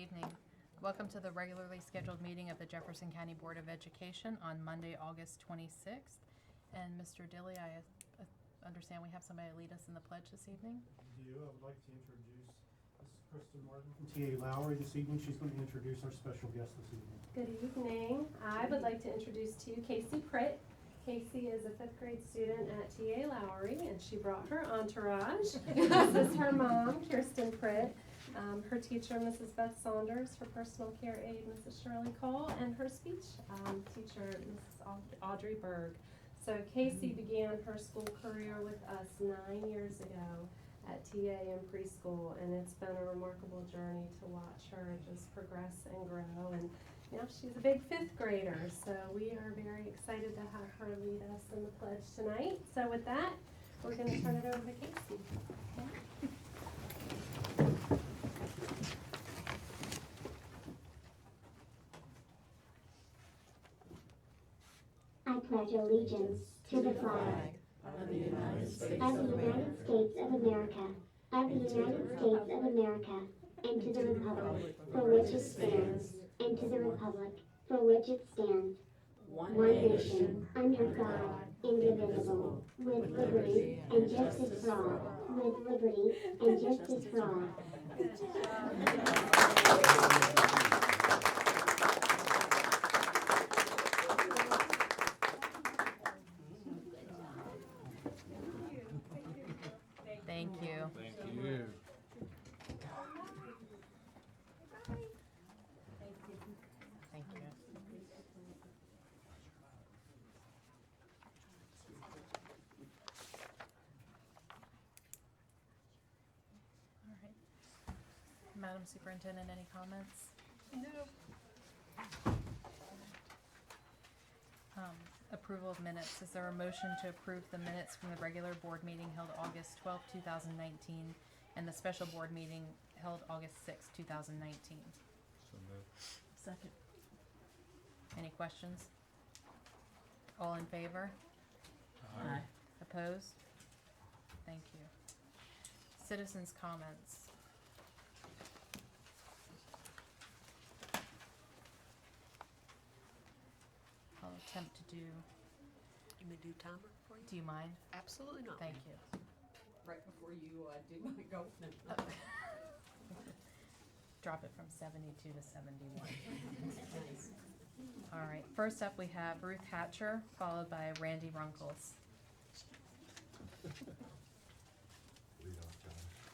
evening. Welcome to the regularly scheduled meeting of the Jefferson County Board of Education on Monday, August 26th. And Mr. Dilly, I understand we have somebody to lead us in the pledge this evening. I would like to introduce Mrs. Kristen Martin from TA Lowry this evening. She's going to introduce our special guest this evening. Good evening. I would like to introduce to you Casey Pritt. Casey is a 5th grade student at TA Lowry, and she brought her entourage. This is her mom, Kirsten Pritt, her teacher, Mrs. Beth Saunders, her personal care aide, Mrs. Shirley Cole, and her speech teacher, Mrs. Audrey Berg. So Casey began her school career with us 9 years ago at TA and preschool, and it's been a remarkable journey to watch her just progress and grow. And you know, she's a big 5th grader, so we are very excited to have her lead us in the pledge tonight. So with that, we're going to turn it over to Casey. Okay. I pledge allegiance to the flag of the United States of the United States of America, of the United States of America, and to the republic for which it stands, and to the republic for which it stands, one nation, under God, indivisible, with liberty and justice for all. With liberty and justice for all. Thank you. Thank you. Thank you. All right. Madam Superintendent, any comments? No. Approval of minutes. Is there a motion to approve the minutes from the regular board meeting held August 12, 2019, and the special board meeting held August 6, 2019? So moved. Second. Any questions? All in favor? Aye. Opposed? Thank you. Citizens' comments. I'll attempt to do, You may do timer for you? do you mind? Absolutely not. Thank you. Right before you do my go. No. Drop it from 72 to 71. All right, first up we have Ruth Hatcher, followed by Randy Runkles.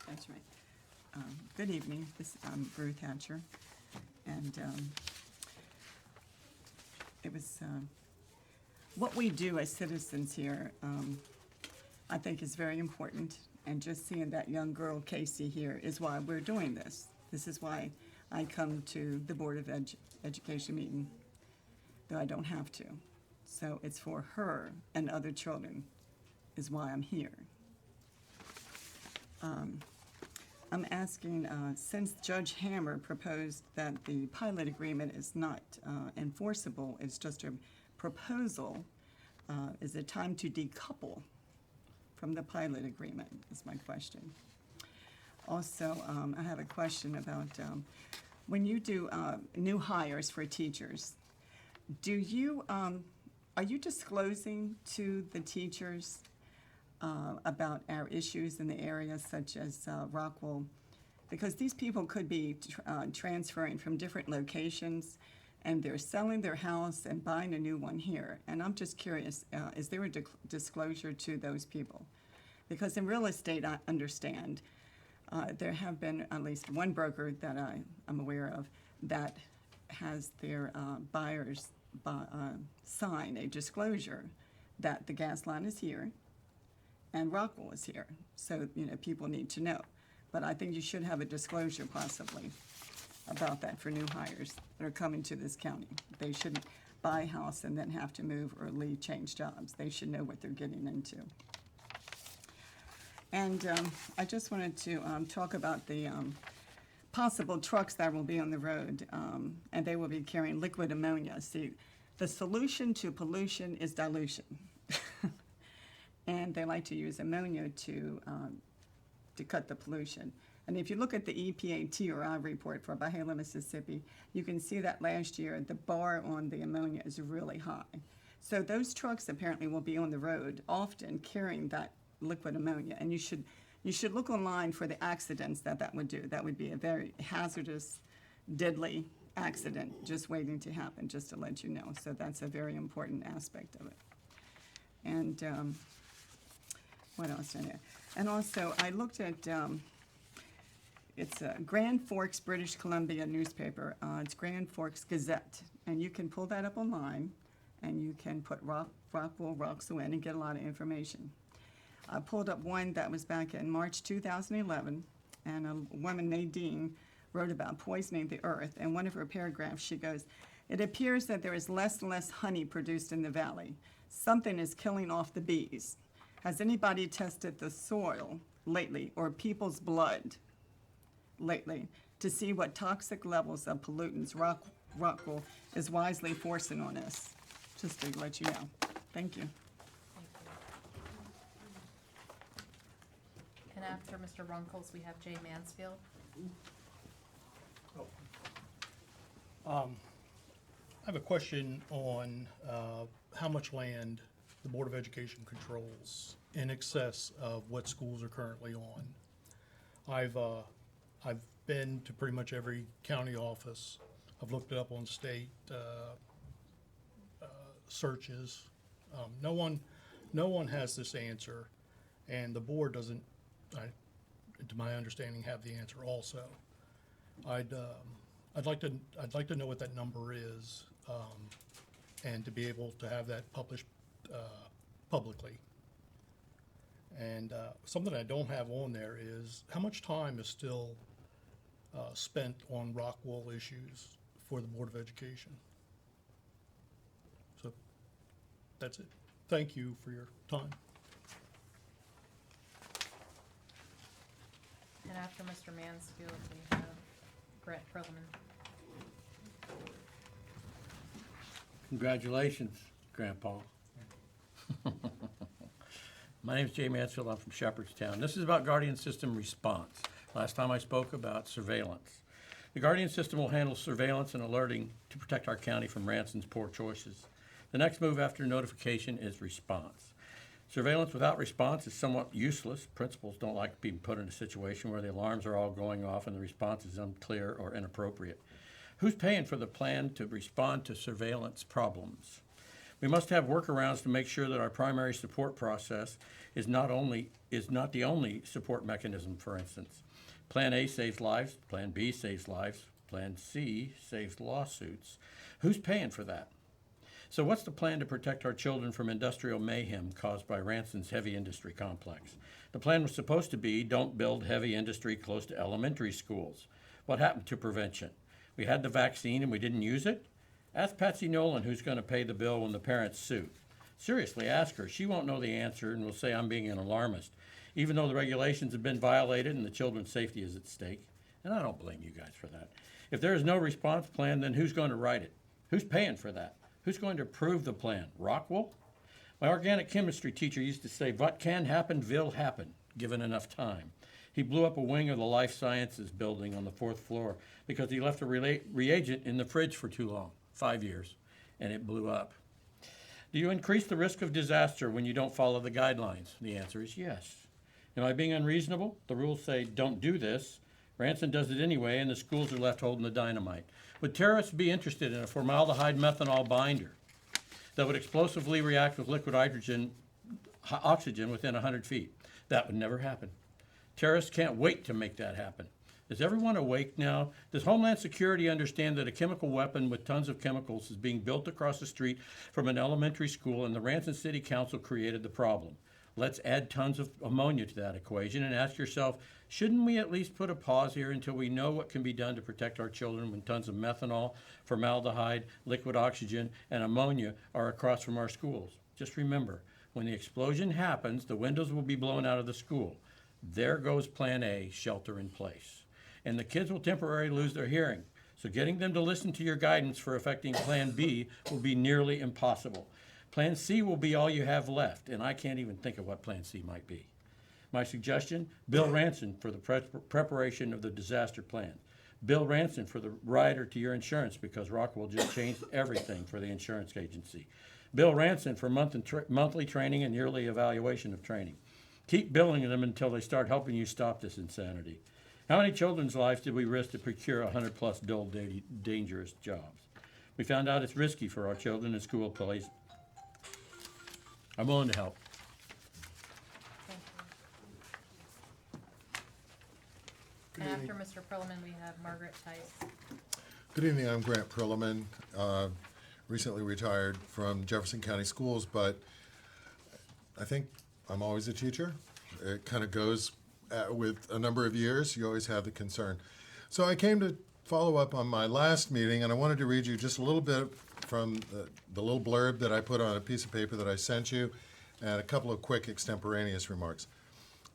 That's right. Good evening. I'm Ruth Hatcher, and it was what we do as citizens here. I think is very important, and just seeing that young girl Casey here is why we're doing this. This is why I come to the Board of Education meeting, though I don't have to. So it's for her and other children is why I'm here. I'm asking, since Judge Hammer proposed that the pilot agreement is not enforceable, it's just a proposal, is it time to decouple from the pilot agreement, is my question. Also, I have a question about when you do new hires for teachers, do you, are you disclosing to the teachers about our issues in the area, such as Rockwell? Because these people could be transferring from different locations, and they're selling their house and buying a new one here. And I'm just curious, is there a disclosure to those people? Because in real estate, I understand, there have been at least one broker that I'm aware of that has their buyers sign a disclosure that the gas line is here and Rockwell is here. So, you know, people need to know. But I think you should have a disclosure possibly about that for new hires that are coming to this county. They shouldn't buy a house and then have to move or leave, change jobs. They should know what they're getting into. And I just wanted to talk about the possible trucks that will be on the road, and they will be carrying liquid ammonia. See, the solution to pollution is dilution. And they like to use ammonia to to cut the pollution. And if you look at the EPA TRI report for Byhala, Mississippi, you can see that last year the bar on the ammonia is really high. So those trucks apparently will be on the road often carrying that liquid ammonia. And you should look online for the accidents that would do. That would be a very hazardous, deadly accident just waiting to happen, just to let you know. So that's a very important aspect of it. And what else in there? And also, I looked at, it's a Grand Forks, British Columbia newspaper. It's Grand Forks Gazette. And you can pull that up online, and you can put Rockwell, Roxo in and get a lot of information. I pulled up one that was back in March 2011, and a woman, Nadine, wrote about poisoning the earth. And one of her paragraphs, she goes, "It appears that there is less and less honey produced in the valley. Something is killing off the bees. Has anybody tested the soil lately or people's blood lately to see what toxic levels of pollutants Rockwell is wisely forcing on us?" Just to let you know. Thank you. And after Mr. Runkles, we have Jay Mansfield. I have a question on how much land the Board of Education controls in excess of what schools are currently on. I've been to pretty much every county office. I've looked it up on state searches. No one has this answer, and the board doesn't, to my understanding, have the answer also. I'd like to know what that number is, and to be able to have that published publicly. And something I don't have on there is how much time is still spent on Rockwell issues for the Board of Education. So that's it. Thank you for your time. And after Mr. Mansfield, we have Brett Perlman. Congratulations, Grandpa. My name is Jay Mansfield. I'm from Shepherdstown. This is about Guardian System response. Last time I spoke about surveillance. The Guardian System will handle surveillance and alerting to protect our county from Ranson's poor choices. The next move after notification is response. Surveillance without response is somewhat useless. Principals don't like being put in a situation where the alarms are all going off and the response is unclear or inappropriate. Who's paying for the plan to respond to surveillance problems? We must have workarounds to make sure that our primary support process is not the only support mechanism, for instance. Plan A saves lives, Plan B saves lives, Plan C saves lawsuits. Who's paying for that? So what's the plan to protect our children from industrial mayhem caused by Ranson's heavy industry complex? The plan was supposed to be, don't build heavy industry close to elementary schools. What happened to prevention? We had the vaccine and we didn't use it? Ask Patsy Nolan who's going to pay the bill when the parents sue. Seriously, ask her. She won't know the answer and will say I'm being an alarmist, even though the regulations have been violated and the children's safety is at stake. And I don't blame you guys for that. If there is no response plan, then who's going to write it? Who's paying for that? Who's going to approve the plan? Rockwell? My organic chemistry teacher used to say, what can happen will happen, given enough time. He blew up a wing of the life sciences building on the 4th floor because he left a reagent in the fridge for too long, 5 years, and it blew up. Do you increase the risk of disaster when you don't follow the guidelines? The answer is yes. Am I being unreasonable? The rules say don't do this. Ranson does it anyway, and the schools are left holding the dynamite. Would terrorists be interested in a formaldehyde methanol binder that would explosively react with liquid oxygen within 100 feet? That would never happen. Terrorists can't wait to make that happen. Is everyone awake now? Does Homeland Security understand that a chemical weapon with tons of chemicals is being built across the street from an elementary school and the Ranson City Council created the problem? Let's add tons of ammonia to that equation and ask yourself, shouldn't we at least put a pause here until we know what can be done to protect our children when tons of methanol, formaldehyde, liquid oxygen, and ammonia are across from our schools? Just remember, when the explosion happens, the windows will be blown out of the school. There goes Plan A, shelter in place. And the kids will temporarily lose their hearing. So getting them to listen to your guidance for affecting Plan B will be nearly impossible. Plan C will be all you have left, and I can't even think of what Plan C might be. My suggestion, Bill Ranson for the preparation of the disaster plan. Bill Ranson for the rider to your insurance, because Rockwell just changed everything for the insurance agency. Bill Ranson for monthly training and yearly evaluation of training. Keep billing them until they start helping you stop this insanity. How many children's lives did we risk to procure 100-plus dull, dangerous jobs? We found out it's risky for our children in school place. I'm willing to help. Thank you. And after Mr. Perlman, we have Margaret Tice. Good evening, I'm Grant Perlman, recently retired from Jefferson County Schools, but I think I'm always a teacher. It kind of goes with a number of years, you always have the concern. So I came to follow up on my last meeting, and I wanted to read you just a little bit from the little blurb that I put on a piece of paper that I sent you, and a couple of quick extemporaneous remarks.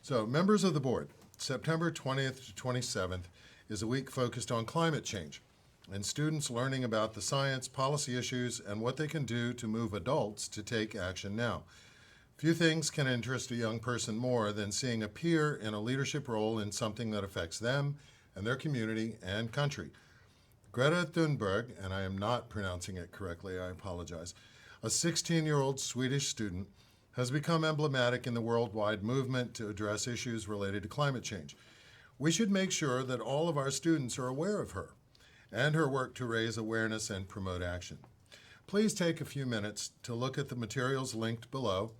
So, members of the board, September 20th to 27th is a week focused on climate change and students learning about the science, policy issues, and what they can do to move adults to take action now. Few things can interest a young person more than seeing a peer in a leadership role in something that affects them and their community and country. Greta Thunberg, and I am not pronouncing it correctly, I apologize, a 16-year-old Swedish student, has become emblematic in the worldwide movement to address issues related to climate change. We should make sure that all of our students are aware of her and her work to raise awareness and promote action. Please take a few minutes to look at the materials linked below.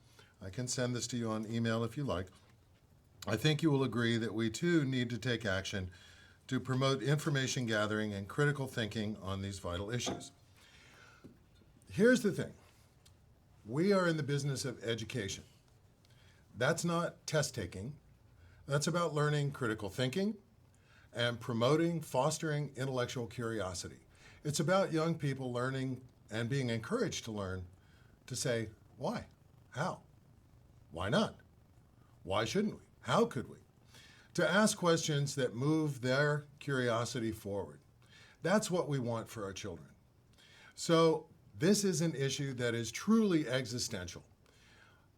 I can send this to you on email if you like. I think you will agree that we too need to take action to promote information gathering and critical thinking on these vital issues. Here's the thing. We are in the business of education. That's not test taking. That's about learning critical thinking and promoting, fostering intellectual curiosity. It's about young people learning and being encouraged to learn to say, why? How? Why not? Why shouldn't we? How could we? To ask questions that move their curiosity forward. That's what we want for our children. So this is an issue that is truly existential.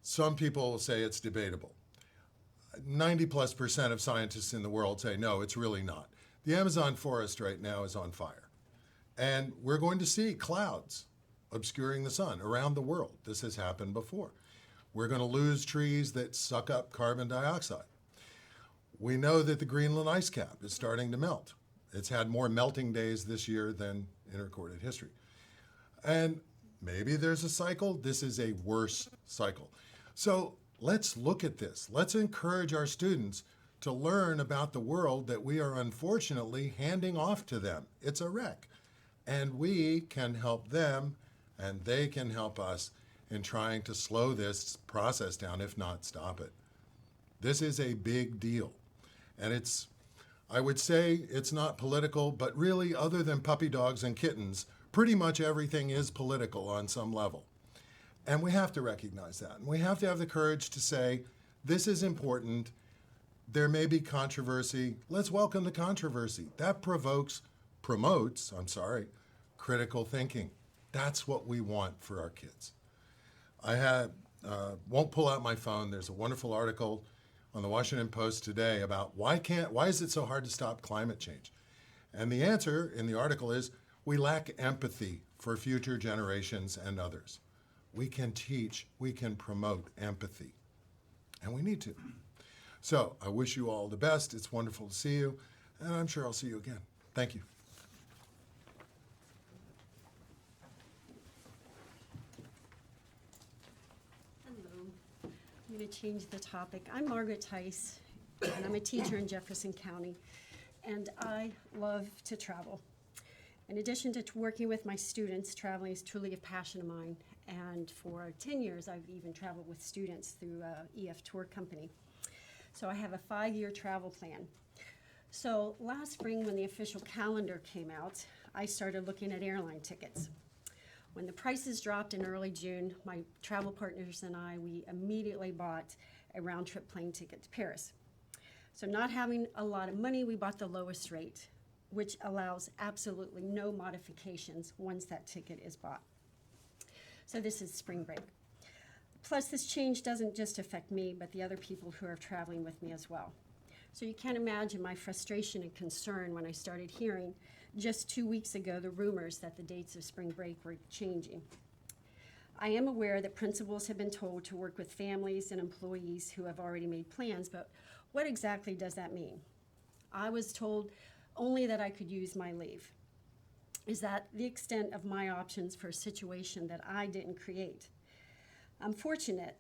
Some people say it's debatable. 90+% of scientists in the world say, no, it's really not. The Amazon forest right now is on fire. And we're going to see clouds obscuring the sun around the world. This has happened before. We're going to lose trees that suck up carbon dioxide. We know that the Greenland ice cap is starting to melt. It's had more melting days this year than in recorded history. And maybe there's a cycle. This is a worse cycle. So let's look at this. Let's encourage our students to learn about the world that we are unfortunately handing off to them. It's a wreck. And we can help them, and they can help us in trying to slow this process down, if not stop it. This is a big deal. And I would say it's not political, but really, other than puppy dogs and kittens, pretty much everything is political on some level. And we have to recognize that. And we have to have the courage to say, this is important. There may be controversy. Let's welcome the controversy. That promotes, critical thinking. That's what we want for our kids. I won't pull out my phone. There's a wonderful article on the Washington Post today about why is it so hard to stop climate change? And the answer in the article is we lack empathy for future generations and others. We can teach, we can promote empathy, and we need to. So I wish you all the best. It's wonderful to see you, and I'm sure I'll see you again. Thank you. Hello. I'm going to change the topic. I'm Margaret Tice, and I'm a teacher in Jefferson County, and I love to travel. In addition to working with my students, traveling is truly a passion of mine, and for 10 years I've even traveled with students through EF Tour Company. So I have a 5-year travel plan. So last spring when the official calendar came out, I started looking at airline tickets. When the prices dropped in early June, my travel partners and we immediately bought a round-trip plane ticket to Paris. So not having a lot of money, we bought the lowest rate, which allows absolutely no modifications once that ticket is bought. So this is spring break. Plus, this change doesn't just affect me, but the other people who are traveling with me as well. So you can't imagine my frustration and concern when I started hearing just 2 weeks ago the rumors that the dates of spring break were changing. I am aware that principals have been told to work with families and employees who have already made plans, but what exactly does that mean? I was told only that I could use my leave. Is that the extent of my options for a situation that I didn't create? I'm fortunate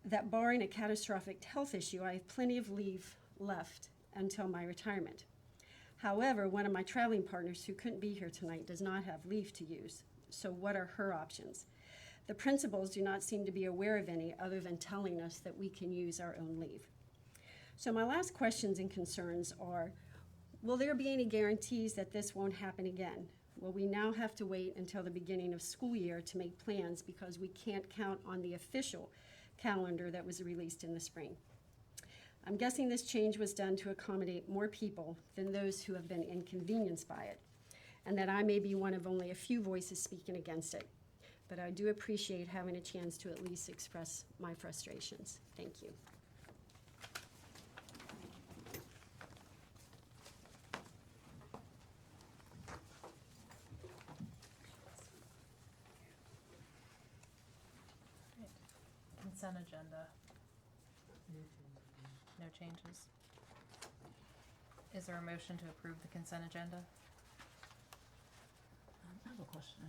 that barring a catastrophic health issue, I have plenty of leave left until my retirement. However, one of my traveling partners who couldn't be here tonight does not have leave to use. So what are her options? The principals do not seem to be aware of any other than telling us that we can use our own leave. So my last questions and concerns are, will there be any guarantees that this won't happen again? Will we now have to wait until the beginning of school year to make plans because we can't count on the official calendar that was released in the spring? I'm guessing this change was done to accommodate more people than those who have been inconvenienced by it, and that I may be one of only a few voices speaking against it. But I do appreciate having a chance to at least express my frustrations. Thank you. Consent agenda. No changes. Is there a motion to approve the consent agenda? I have a question.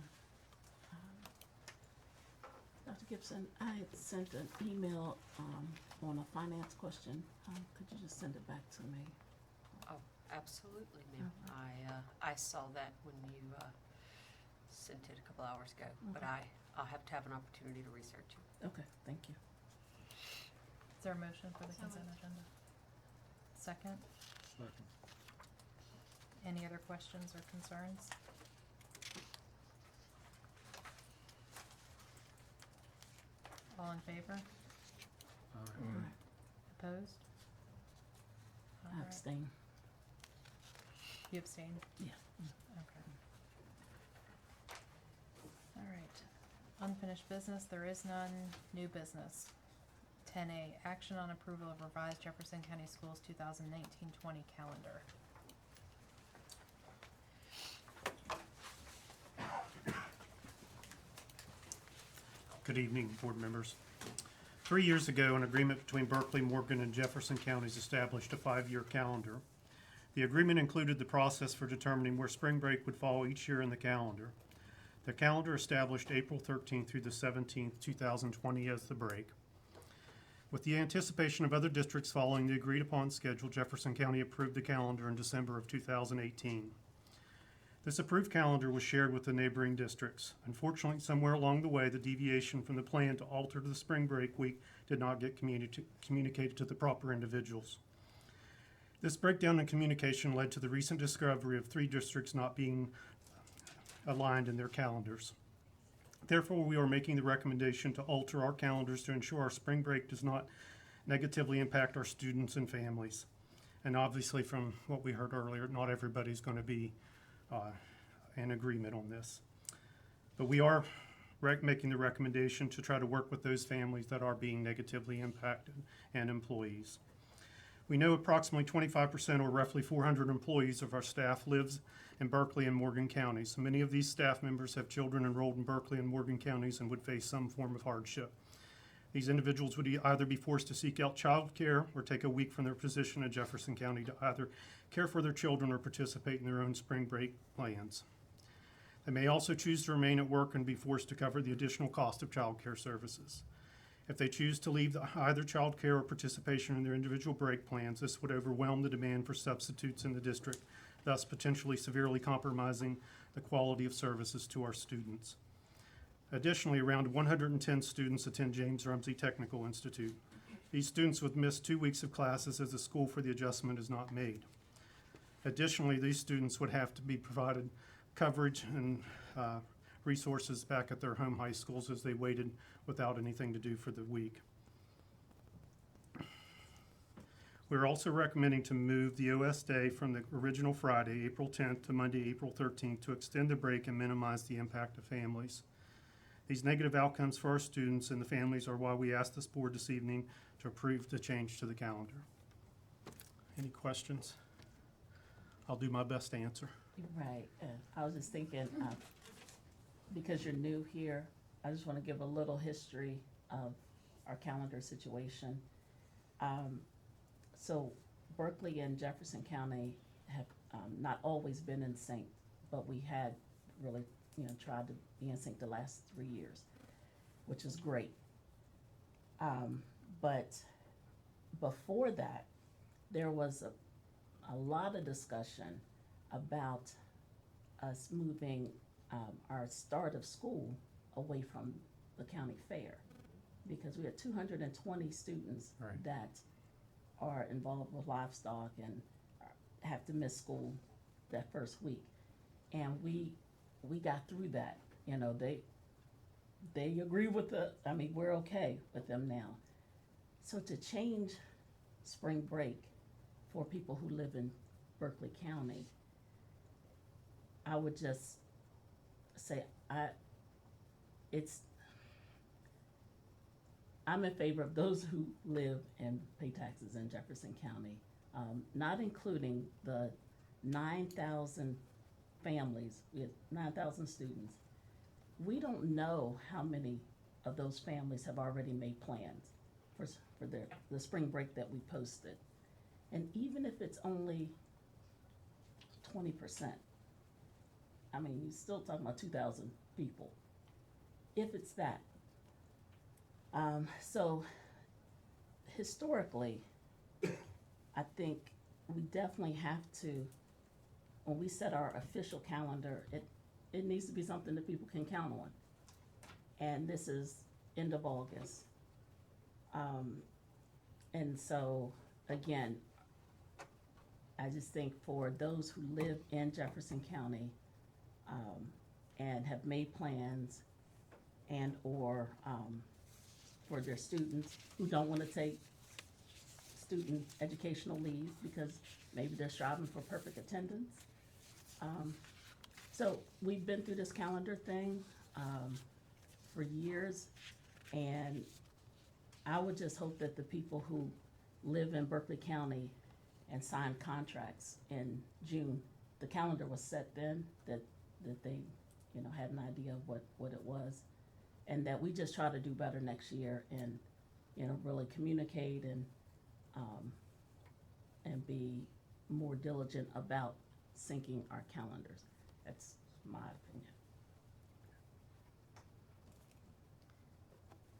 Dr. Gibson, I had sent an email on a finance question. Could you just send it back to me? Oh, absolutely, ma'am. I saw that when you sent it a couple hours ago, but I'll have to have an opportunity to research it. Okay, thank you. Is there a motion for the consent agenda? Second? Second. Any other questions or concerns? All in favor? Aye. Opposed? All I right. abstain. You abstain? Yeah. Okay. All right. Unfinished business, there is none. New business. 10A, action on approval of revised Jefferson County Schools 2019-20 calendar. Good evening, board members. 3 years ago, an agreement between Berkeley, Morgan, and Jefferson counties established a 5-year calendar. The agreement included the process for determining where spring break would fall each year in the calendar. The calendar established April 13th through the 17th, 2020 as the break. With the anticipation of other districts following the agreed-upon schedule, Jefferson County approved the calendar in December of 2018. This approved calendar was shared with the neighboring districts. Unfortunately, somewhere along the way, the deviation from the plan to alter the spring break week did not get communicated to the proper individuals. This breakdown in communication led to the recent discovery of 3 districts not being aligned in their calendars. Therefore, we are making the recommendation to alter our calendars to ensure our spring break does not negatively impact our students and families. And obviously, from what we heard earlier, not everybody's going to be in agreement on this. But we are making the recommendation to try to work with those families that are being negatively impacted and employees. We know approximately 25% or roughly 400 employees of our staff lives in Berkeley and Morgan counties. Many of these staff members have children enrolled in Berkeley and Morgan counties and would face some form of hardship. These individuals would either be forced to seek out child care or take a week from their position in Jefferson County to either care for their children or participate in their own spring break plans. They may also choose to remain at work and be forced to cover the additional cost of child care services. If they choose to leave either child care or participation in their individual break plans, this would overwhelm the demand for substitutes in the district, thus potentially severely compromising the quality of services to our students. Additionally, around 110 students attend James Rumsey Technical Institute. These students would miss 2 weeks of classes as the school for the adjustment is not made. Additionally, these students would have to be provided coverage and resources back at their home high schools as they waited without anything to do for the week. We're also recommending to move the OS day from the original Friday, April 10th, to Monday, April 13th, to extend the break and minimize the impact of families. These negative outcomes for our students and the families are why we ask this board this evening to approve the change to the calendar. Any questions? I'll do my best to answer. Right, I was just thinking, because you're new here, I just want to give a little history of our calendar situation. So Berkeley and Jefferson County have not always been in sync, but we had really, tried to be in sync the last 3 years, which is great. But before that, there was a lot of discussion about us moving our start of school away from the county fair, because we had 220 students Right. that are involved with livestock and have to miss school that first week. And we got through that. They agree with we're okay with them now. So to change spring break for people who live in Berkeley County, I would just say I'm in favor of those who live and pay taxes in Jefferson County, not including the 9,000 families with 9,000 students. We don't know how many of those families have already made plans for the spring break that we posted. And even if it's only 20%, you're still talking about 2,000 people, if it's that. So historically, I think we definitely have to, when we set our official calendar, it needs to be something that people can count on. And this is end of August. And so, again, I just think for those who live in Jefferson County and have made plans and/or for their students who don't want to take student educational leave because maybe they're striving for perfect attendance. So we've been through this calendar thing for years, and I would just hope that the people who live in Berkeley County and sign contracts in June, the calendar was set then, that they had an idea of what it was, and that we just try to do better next year and really communicate and be more diligent about syncing our calendars. That's my opinion.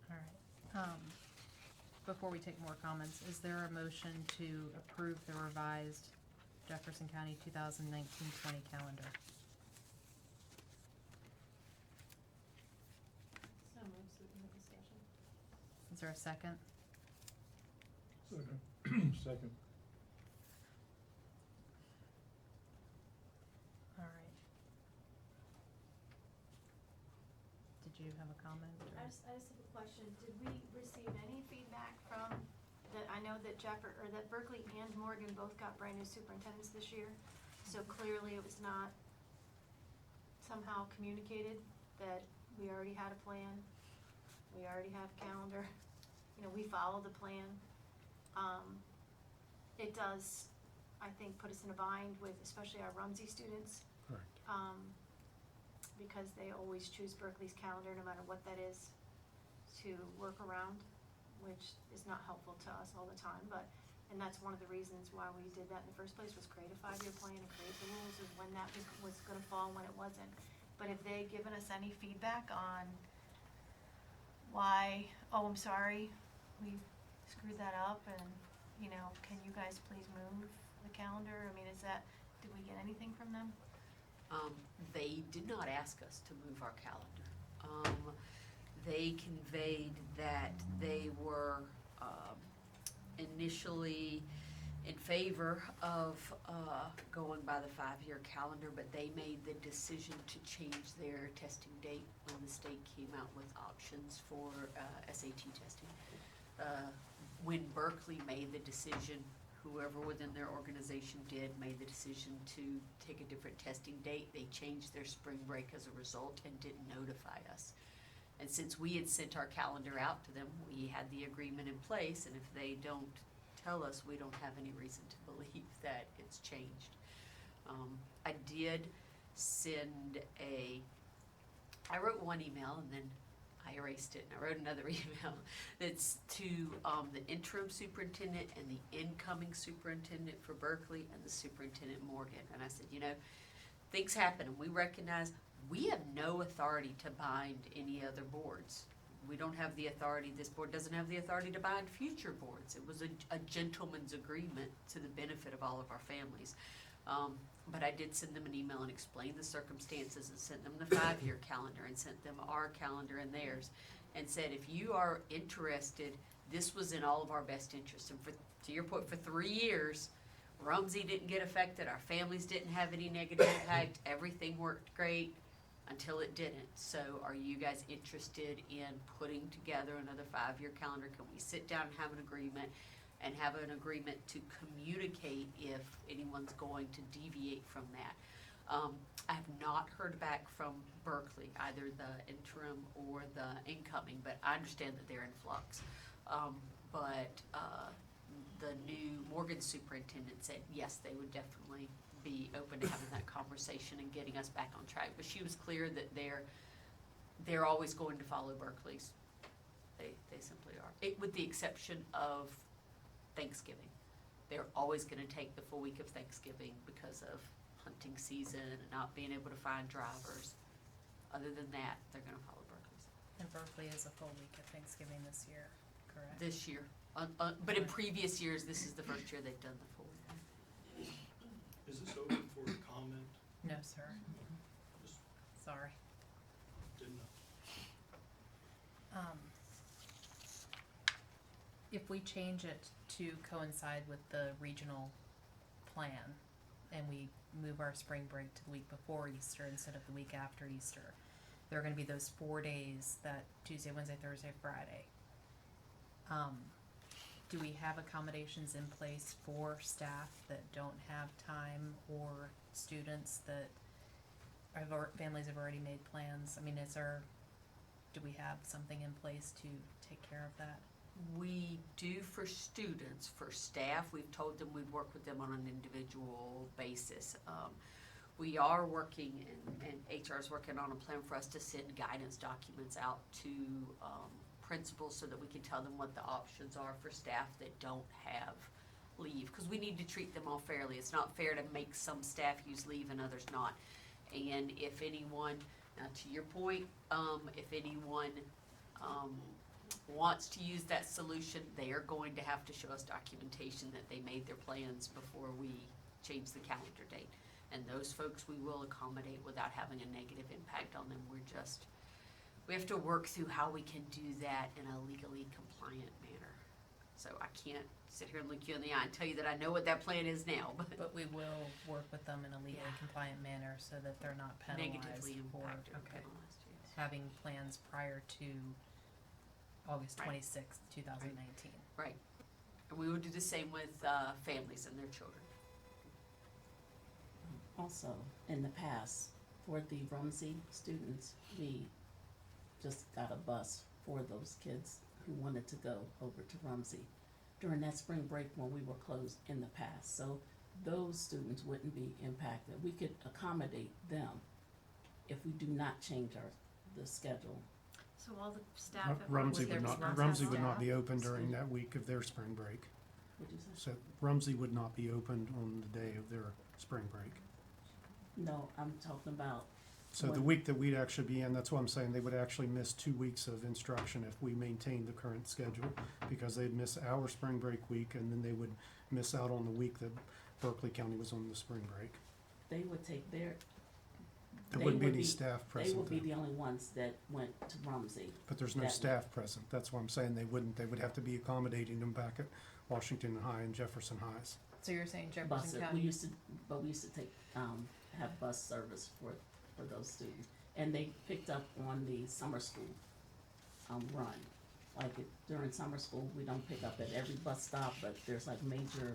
All right. Before we take more comments, is there a motion to approve the revised Jefferson County 2019-20 calendar? So moved, so we can have discussion. Is there a second? Second. All right. Did you have a comment? or- I just have a question. Did we receive any feedback from I know that that Berkeley and Morgan both got brand new superintendents this year. So clearly it was not somehow communicated that we already had a plan. We already have a calendar. We follow the plan. It does, I think, put us in a bind with especially our Rumsey students. Correct. Because they always choose Berkeley's calendar, no matter what that is, to work around, which is not helpful to us all the time. And that's one of the reasons why we did that in the first place, was create a 5-year plan and create the rules of when that was going to fall and when it wasn't. But have they given us any feedback on why, oh, I'm sorry, we screwed that up, and, can you guys please move the calendar? Did we get anything from them? They did not ask us to move our calendar. They conveyed that they were initially in favor of going by the 5-year calendar, but they made the decision to change their testing date when the state came out with options for SAT testing. When Berkeley made the decision, whoever within their organization made the decision to take a different testing date. They changed their spring break as a result and didn't notify us. And since we had sent our calendar out to them, we had the agreement in place, and if they don't tell us, we don't have any reason to believe that it's changed. I did send I wrote one email and then I erased it, and I wrote another email that's to the interim superintendent and the incoming superintendent for Berkeley and the superintendent Morgan. And I said, things happen, and we recognize we have no authority to bind any other boards. We don't have the authority, this board doesn't have the authority to bind future boards. It was a gentleman's agreement to the benefit of all of our families. But I did send them an email and explained the circumstances and sent them the 5-year calendar and sent them our calendar and theirs and said, if you are interested, this was in all of our best interests. And to your point, for 3 years, Rumsey didn't get affected, our families didn't have any negative impact, everything worked great until it didn't. So are you guys interested in putting together another 5-year calendar? Can we sit down and have an agreement? And have an agreement to communicate if anyone's going to deviate from that. I have not heard back from Berkeley, either the interim or the incoming, but I understand that they're in flux. But the new Morgan superintendent said, yes, they would definitely be open to having that conversation and getting us back on track. But she was clear that they're always going to follow Berkeley's. They simply are. With the exception of Thanksgiving. They're always going to take the full week of Thanksgiving because of hunting season and not being able to find drivers. Other than that, they're going to follow Berkeley's. And Berkeley is a full week of Thanksgiving this year, correct? This year. But in previous years, this is the first year they've done the full week. Is this open for comment? No, sir. Just Sorry. didn't know. If we change it to coincide with the regional plan and we move our spring break to the week before Easter instead of the week after Easter, there are gonna be those 4 days, that Tuesday, Wednesday, Thursday, Friday. Do we have accommodations in place for staff that don't have time or students that families have already made plans? I mean, do we have something in place to take care of that? We do for students. For staff, we've told them we'd work with them on an individual basis. We are working, and HR is working on a plan for us to send guidance documents out to principals so that we can tell them what the options are for staff that don't have leave, because we need to treat them all fairly. It's not fair to make some staff use leave and others not. And if anyone, now to your point, if anyone wants to use that solution, they are going to have to show us documentation that they made their plans before we change the calendar date. And those folks we will accommodate without having a negative impact on them. We have to work through how we can do that in a legally compliant manner. So I can't sit here and look you in the eye and tell you that I know what that plan is now, But we will work with them in a legally compliant manner so that they're not penalized negatively for, impacted or okay, penalized, yes. having plans prior to August Right. 26th, 2019. Right. And we will do the same with families and their children. Also, in the past, for the Rumsey students, we just got a bus for those kids who wanted to go over to Rumsey during that spring break when we were closed in the past. So those students wouldn't be impacted. We could accommodate them if we do not change the schedule. So all the staff at Rumsey there would was not, Rumsey Rumsey would not staff? be open during that week of their spring break. What'd you say? So Rumsey would not be opened on the day of their spring break. No, I'm talking about, So the When- week that we'd actually be in, that's what I'm saying, they would actually miss 2 weeks of instruction if we maintained the current schedule, because they'd miss our spring break week, and then they would miss out on the week that Berkeley County was on the spring break. they would take their, There They wouldn't be would any be- staff they present would be then. the only ones that went to Rumsey. But there's no that- staff present, that's what I'm saying, they would have to be accommodating them back at Washington High and Jefferson Highs. So you're saying Jefferson Buses, we County? used to take, have bus service for those students. And they picked up on the summer school, run. During summer school, we don't pick up at every bus stop, but there's like major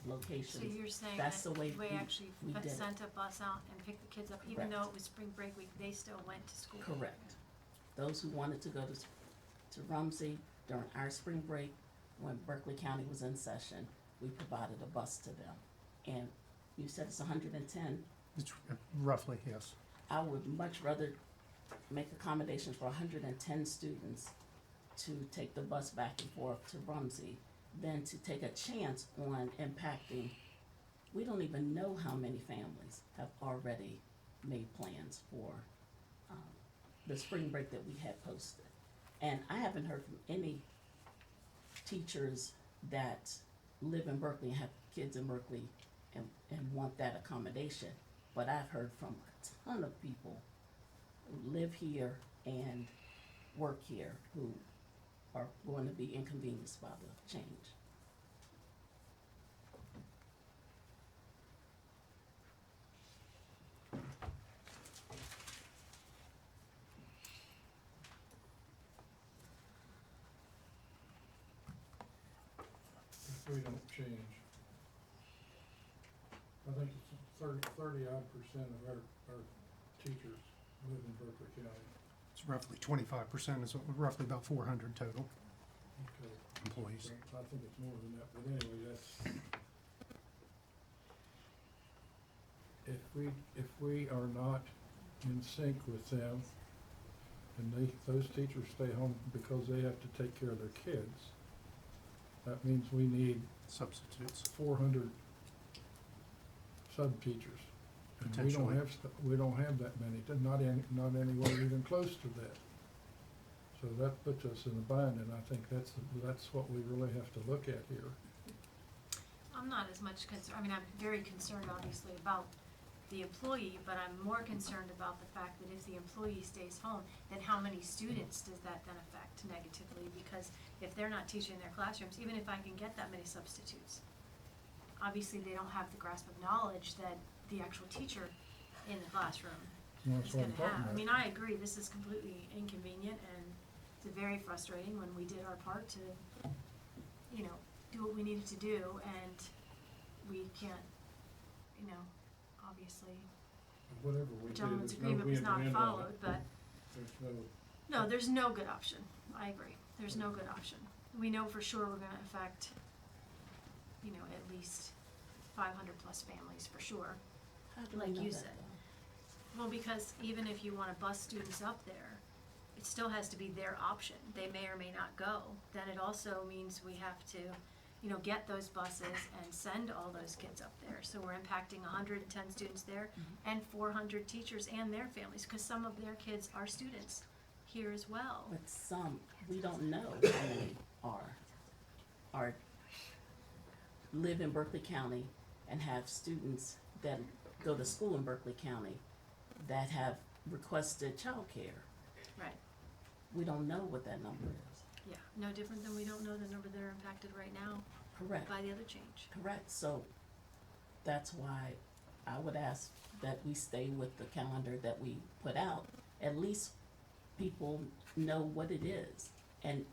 locations. So you're saying That's that the way we actually we did it. sent a bus out and picked the kids up, even Correct. though it was spring break week, they still went to school? Correct. those who wanted to go to Rumsey during our spring break, when Berkeley County was in session, we provided a bus to them. And you said it's 110. It's roughly, yes. I would much rather make accommodations for 110 students to take the bus back and forth to Rumsey than to take a chance on impacting. We don't even know how many families have already made plans for the spring break that we had posted. And I haven't heard from any teachers that live in Berkeley and have kids in Berkeley and want that accommodation. But I've heard from a ton of people who live here and work here who are going to be inconvenienced by the change. If we don't change, I think it's 30-odd% of our teachers live in Berkeley County. It's roughly 25%, is roughly about 400 total Okay. employees. So I think it's more than that, but anyway, that's, if we are not in sync with them, and those teachers stay home because they have to take care of their kids, that means we need Substitutes. 400 sub-teachers. And Potentially. we don't have that many, not anywhere even close to that. So that puts us in a bind, and I think that's what we really have to look at here. I'm not as much concerned, I mean, I'm very concerned obviously about the employee, but I'm more concerned about the fact that if the employee stays home, then how many students does that then affect negatively? Because if they're not teaching in their classrooms, even if I can get that many substitutes, obviously they don't have the grasp of knowledge that the actual teacher in the classroom That's is what gonna I'm talking have. I about. mean, I agree, this is completely inconvenient and it's very frustrating when we did our part to, you know, do what we needed to do and we can't, you know, obviously, Whatever we the did, gentleman's there's no agreement was not end on it. followed, but There's no, no, there's no good option. I agree. There's no good option. We know for sure we're gonna affect, you know, at least 500 plus families for sure. How do we Like know you that, said. though? Well, because even if you wanna bus students up there, it still has to be their option. They may or may not go. Then it also means we have to, you know, get those buses and send all those kids up there. So we're impacting 110 students there and 400 teachers and their families, cause some of their kids are students here as well. But some, we don't know how many are live in Berkeley County and have students that go to school in Berkeley County that have requested childcare. Right. We don't know what that number is. Yeah, no different than we don't know the number that are impacted right now Correct. by the other change. Correct, so that's why I would ask that we stay with the calendar that we put out. At least people know what it is, and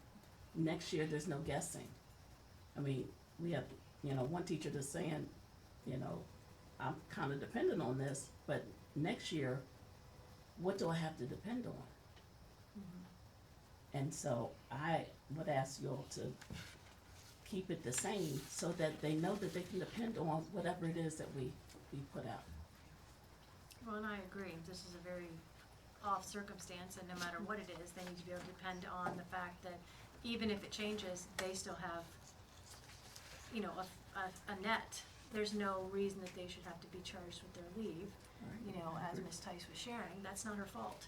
next year, there's no guessing. I mean, we have, you know, one teacher that's saying, you know, I'm kinda dependent on this, but next year, what do I have to depend on? And so I would ask you all to keep it the same so that they know that they can depend on whatever it is that we put out. Well, and I agree, this is a very off circumstance, and no matter what it is, they need to be able to depend on the fact that even if it changes, they still have, you know, a net. There's no reason that they should have to be charged with their leave, you know, as Ms. Tice was sharing, that's not her fault.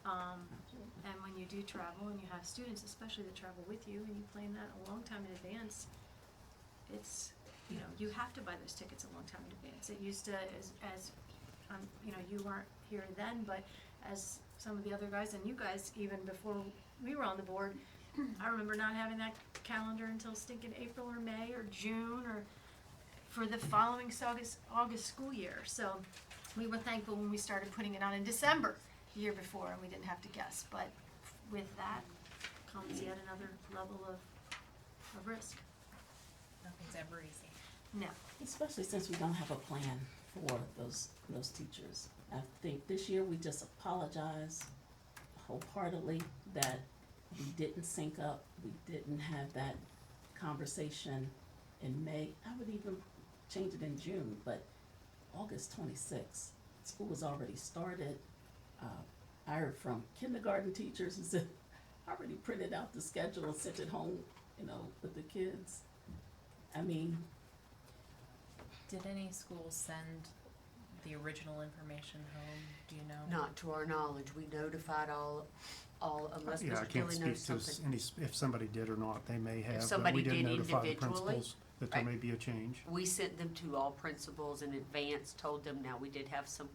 And when you do travel and you have students, especially that travel with you, and you plan that a long time in advance, it's, you know, you have to buy those tickets a long time in advance. It used to, as you know, you weren't here then, but as some of the other guys, and you guys, even before we were on the board, I remember not having that calendar until stinking April or May or June or for the following August school year. So we were thankful when we started putting it on in December the year before and we didn't have to guess. But with that comes yet another level of risk. Nothing's ever easy. No. Especially since we don't have a plan for those teachers. I think this year we just apologize wholeheartedly that we didn't sync up, we didn't have that conversation in May. I would even change it in June, but August 26th, school was already started. I heard from kindergarten teachers who said, I already printed out the schedule and sent it home, with the kids. I mean, Did any schools send the original information home? Do you know? Not to our knowledge. We notified all unless Yeah, I Mr. can't Dilly speak knows to something. if somebody did or not, they may have, but somebody we did did notify the individually, principals that there right. may be a change. We sent them to all principals in advance, told them. Now, we did have some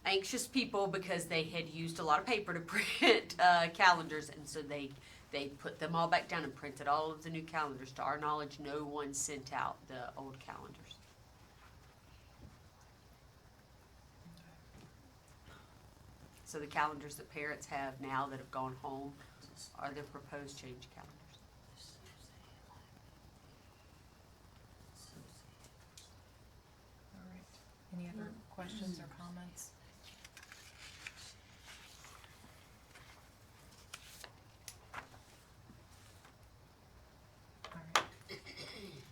anxious people because they had used a lot of paper to print calendars, and so they put them all back down and printed all of the new calendars. To our knowledge, no one sent out the old calendars. So the calendars that parents have now that have gone home are the proposed change calendars. All right. Any other questions or comments? All right.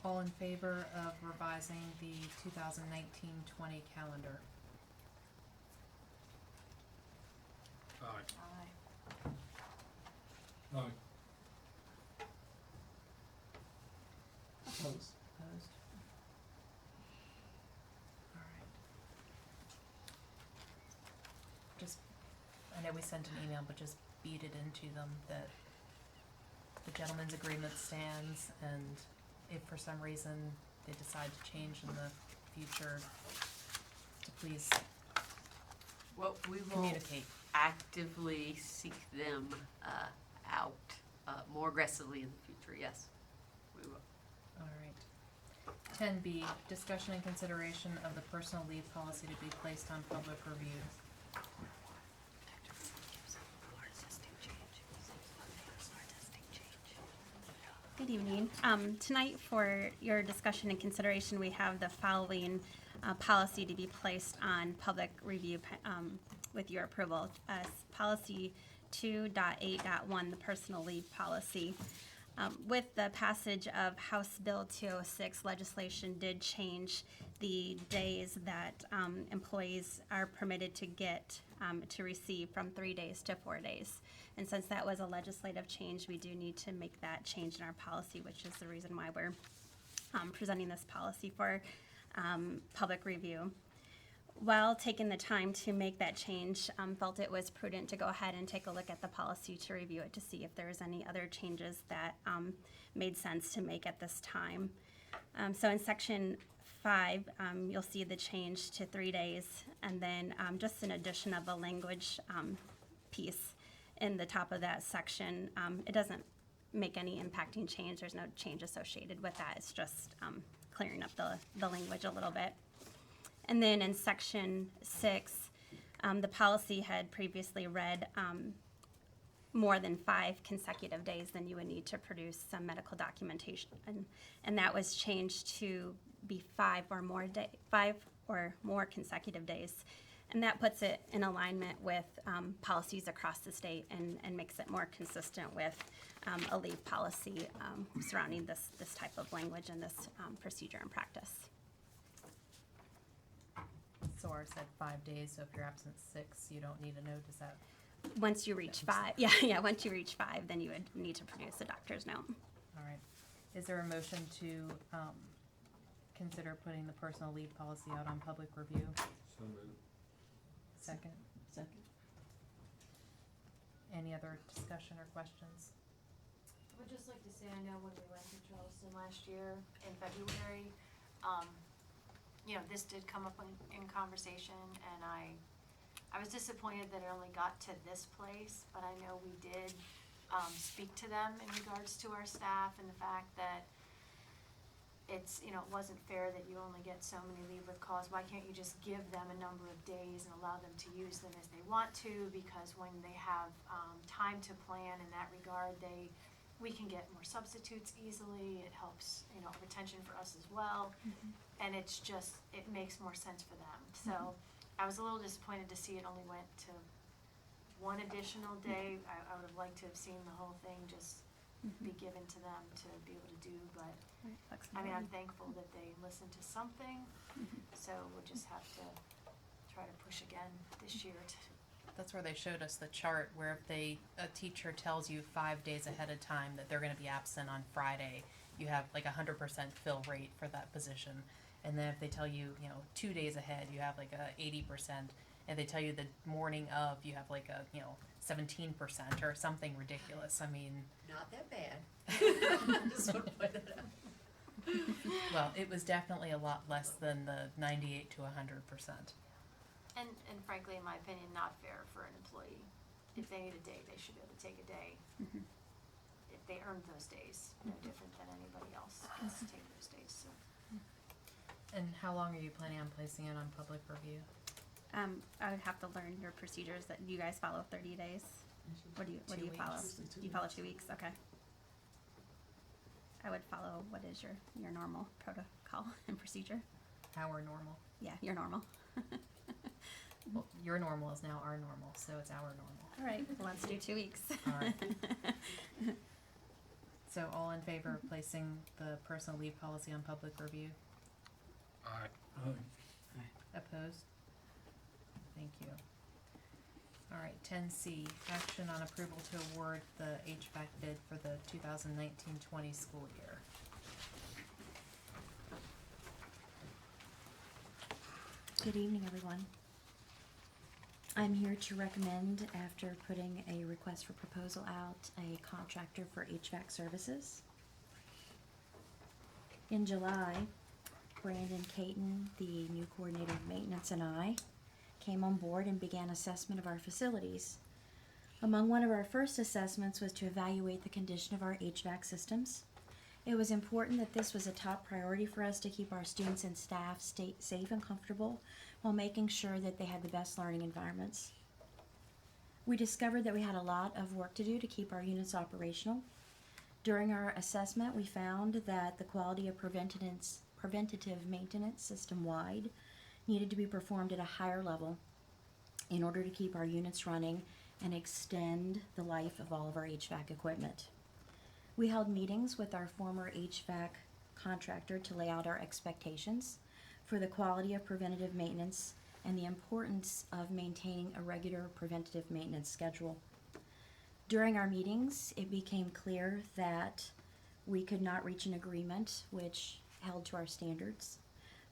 All in favor of revising the 2019-20 calendar? Aye. Aye. Aye. opposed. Opposed? All right. Just, I know we sent an email, but just beat it into them that the gentleman's agreement stands, and if for some reason they decide to change in the future, to please Well, we will communicate. actively seek them out more aggressively in the future, yes. We will. All right. 10B, discussion and consideration of the personal leave policy to be placed on public review. Good evening. Tonight for your discussion and consideration, we have the following policy to be placed on public review with your approval. Policy 2.8.1, the personal leave policy. With the passage of House Bill 206, legislation did change the days that employees are permitted to get to receive from 3 days to 4 days. And since that was a legislative change, we do need to make that change in our policy, which is the reason why we're presenting this policy for public review. While taking the time to make that change, felt it was prudent to go ahead and take a look at the policy to review it to see if there was any other changes that made sense to make at this time. So in section 5, you'll see the change to 3 days, and then just an addition of a language piece in the top of that section. It doesn't make any impacting change. There's no change associated with that. It's just clearing up the language a little bit. And then in section 6, the policy had previously read more than 5 consecutive days, then you would need to produce some medical documentation. And that was changed to be 5 or more consecutive days. And that puts it in alignment with policies across the state and makes it more consistent with a leave policy surrounding this type of language and this procedure and practice. So ours said 5 days, so if you're absent 6, you don't need a note, is that? Once you reach 5, once you reach 5, then you would need to produce a doctor's note. All right. Is there a motion to consider putting the personal leave policy out on public review? So moved. Second. Second. Any other discussion or questions? I would just like to say, I know when we went to Charleston last year in February, this did come up in conversation, and I was disappointed that it only got to this place, but I know we did speak to them in regards to our staff and the fact that it wasn't fair that you only get so many leave with cause. Why can't you just give them a number of days and allow them to use them as they want to? Because when they have time to plan in that regard, we can get more substitutes easily. It helps, retention for us as well. Mm-hmm. And it makes more sense for them. So I was a little disappointed to see it only went to one additional day. I would have liked to have seen the whole thing just be given to them to be able to do, but I mean, I'm thankful that they listened to something, so we'll just have to try to push again this year to. That's where they showed us the chart where if a teacher tells you 5 days ahead of time that they're gonna be absent on Friday, you have like 100% fill rate for that position. And then if they tell you, 2 days ahead, you have like a 80%. And they tell you the morning of, you have like a, 17% or something ridiculous. I mean, Not that bad. Just want to point that out. well, it was definitely a lot less than the 98 to 100%. And frankly, in my opinion, not fair for an employee. If they need a day, they should be able to take a day. If they earned those days, no different than anybody else gets to take those days, so. And how long are you planning on placing it on public review? I would have to learn your procedures that you guys follow 30 days. What do you 2 follow? weeks. You follow 2 weeks, okay. I would follow what is your normal protocol and procedure. Our normal. Yeah, your normal. Well, your normal is now our normal, so it's our normal. All right, well, let's do 2 weeks. All right. So all in favor of placing the personal leave policy on public review? Opposed? Thank you. All right, 10C, action on approval to award the HVAC bid for the 2019-20 school year. Good evening, everyone. I'm here to recommend, after putting a request for proposal out, a contractor for HVAC services. In July, Brandon Caton, the new coordinator of maintenance, and I came on board and began assessment of our facilities. Among one of our first assessments was to evaluate the condition of our HVAC systems. It was important that this was a top priority for us to keep our students and staff safe and comfortable while making sure that they had the best learning environments. We discovered that we had a lot of work to do to keep our units operational. During our assessment, we found that the quality of preventative maintenance system-wide needed to be performed at a higher level in order to keep our units running and extend the life of all of our HVAC equipment. We held meetings with our former HVAC contractor to lay out our expectations for the quality of preventative maintenance and the importance of maintaining a regular preventative maintenance schedule. During our meetings, it became clear that we could not reach an agreement which held to our standards.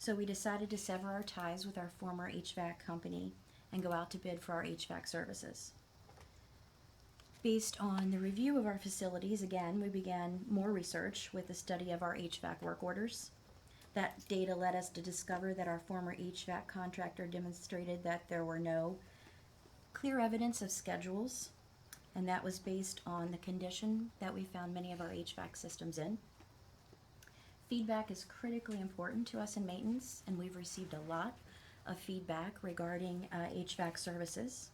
So we decided to sever our ties with our former HVAC company and go out to bid for our HVAC services. Based on the review of our facilities, again, we began more research with the study of our HVAC work orders. That data led us to discover that our former HVAC contractor demonstrated that there were no clear evidence of schedules, and that was based on the condition that we found many of our HVAC systems in. Feedback is critically important to us in maintenance, and we've received a lot of feedback regarding HVAC services.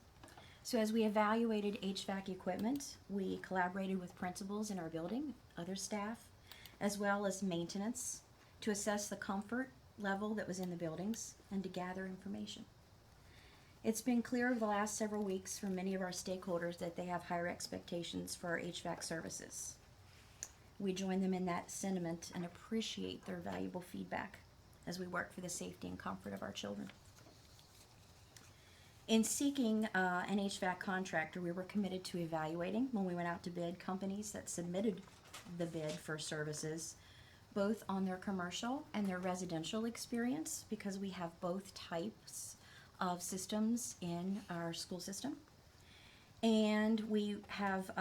So as we evaluated HVAC equipment, we collaborated with principals in our building, other staff, as well as maintenance to assess the comfort level that was in the buildings and to gather information. It's been clear over the last several weeks from many of our stakeholders that they have higher expectations for our HVAC services. We join them in that sentiment and appreciate their valuable feedback as we work for the safety and comfort of our children. In seeking an HVAC contractor, we were committed to evaluating, when we went out to bid, companies that submitted the bid for services, both on their commercial and their residential experience, because we have both types of systems in our school system. And we have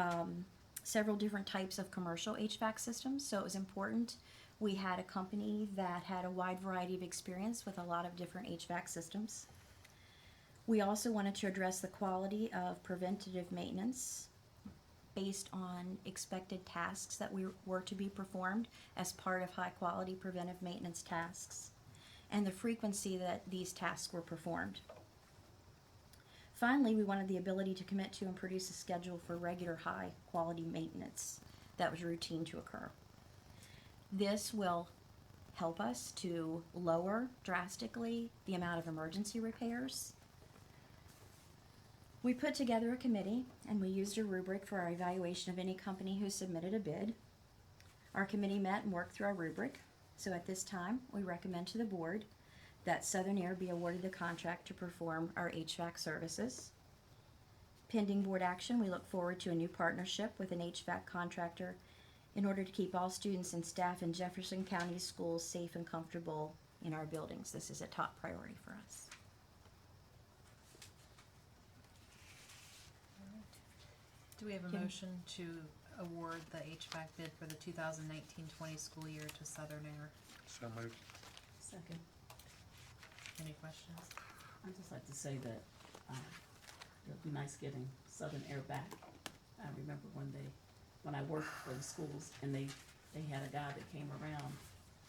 several different types of commercial HVAC systems, so it was important we had a company that had a wide variety of experience with a lot of different HVAC systems. We also wanted to address the quality of preventative maintenance based on expected tasks that were to be performed as part of high-quality preventive maintenance tasks, and the frequency that these tasks were performed. Finally, we wanted the ability to commit to and produce a schedule for regular high-quality maintenance that was routine to occur. This will help us to lower drastically the amount of emergency repairs We put together a committee and we used a rubric for our evaluation of any company who submitted a bid. Our committee met and worked through our rubric. So at this time, we recommend to the board that Southern Air be awarded the contract to perform our HVAC services. Pending board action, we look forward to a new partnership with an HVAC contractor in order to keep all students and staff in Jefferson County schools safe and comfortable in our buildings. This is a top priority for us. Do we have a Kim? motion to award the HVAC bid for the 2019-20 school year to Southern Air? So moved. Second. Any questions? I'd just like to say that, it'd be nice getting Southern Air back. I remember when I worked for the schools and they had a guy that came around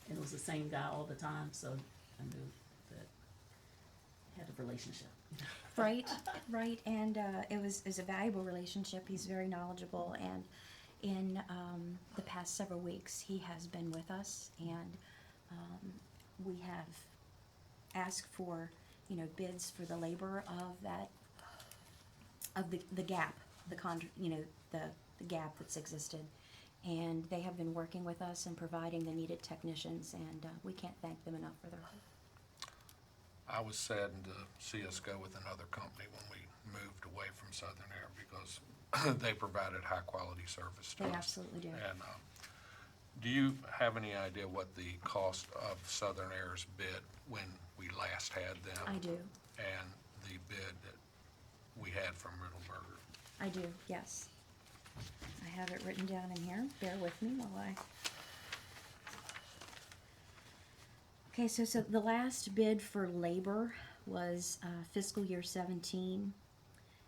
and it was the same guy all the time, so I knew that had a relationship. Right, right, and it was a valuable relationship. He's very knowledgeable, and in the past several weeks, he has been with us, and we have asked for, bids for the labor of that, of the gap, the gap that's existed, and they have been working with us and providing the needed technicians, and we can't thank them enough for their help. I was saddened to see us go with another company when we moved away from Southern Air because they provided high-quality service to They us. absolutely do. And do you have any idea what the cost of Southern Air's bid when we last had them? I do. And the bid that we had from Riddleberger? I do, yes. I have it written down in here. Bear with me while I... Okay, so the last bid for labor was fiscal year 17,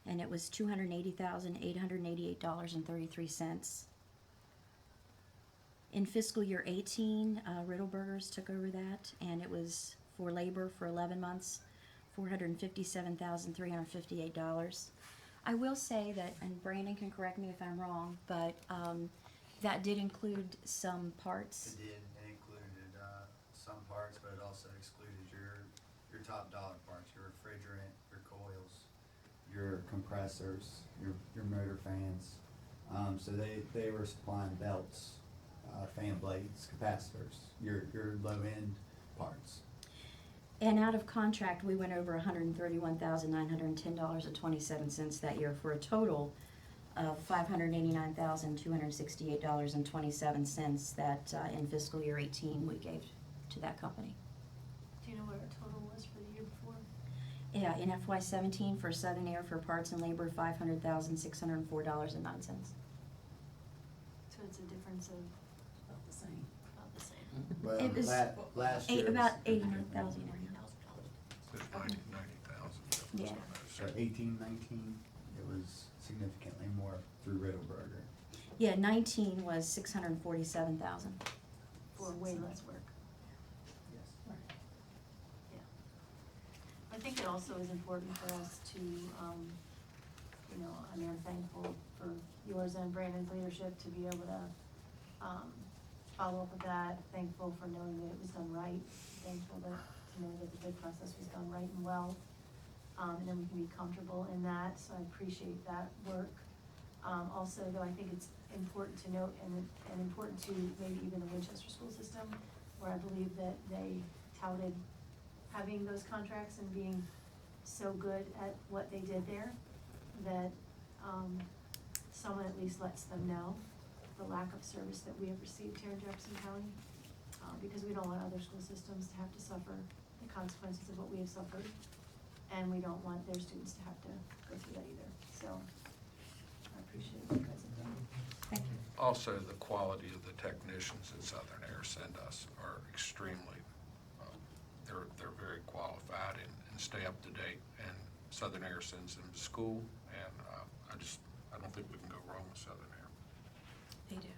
and it was $280,888.33. In fiscal year 18, Riddleberger's took over that, and it was for labor for 11 months, $457,358. I will say that, and Brandon can correct me if I'm wrong, but that did include some parts. It did. It included some parts, but it also excluded your top dollar parts, your refrigerant, your coils, your compressors, your motor fans. So they were supplying belts, fan blades, capacitors, your low end parts. And out of contract, we went over $131,910.27 that year for a total of $589,268.27 that in fiscal year 18 we gave to that company. Do you know what our total was for the year before? Yeah, in FY 17 for Southern Air for parts and labor, $500,604.09. So it's a difference of About the same. about the same. Well, It was last year. about 89,000. It's 90,000. Yeah. So 18, 19, it was significantly more through Riddleberger. Yeah, 19 was 647,000. For way less work. Yes. I think it also is important for us to, I'm very thankful for yours and Brandon's leadership to be able to, follow up with that, thankful for knowing that it was done right, thankful to know that the bid process was done right and well. And then we can be comfortable in that, so I appreciate that work. Also, though, I think it's important to note and important to maybe even the Winchester school system, where I believe that they touted having those contracts and being so good at what they did there, that someone at least lets them know the lack of service that we have received here in Jefferson County, because we don't want other school systems to have to suffer the consequences of what we have suffered, and we don't want their students to have to go through that either. So I appreciate what you guys have done. Thank you. Also, the quality of the technicians that Southern Air send us are extremely, they're very qualified and stay up to date. And Southern Air sends them to school, and I don't think we can go wrong with Southern Air. They do.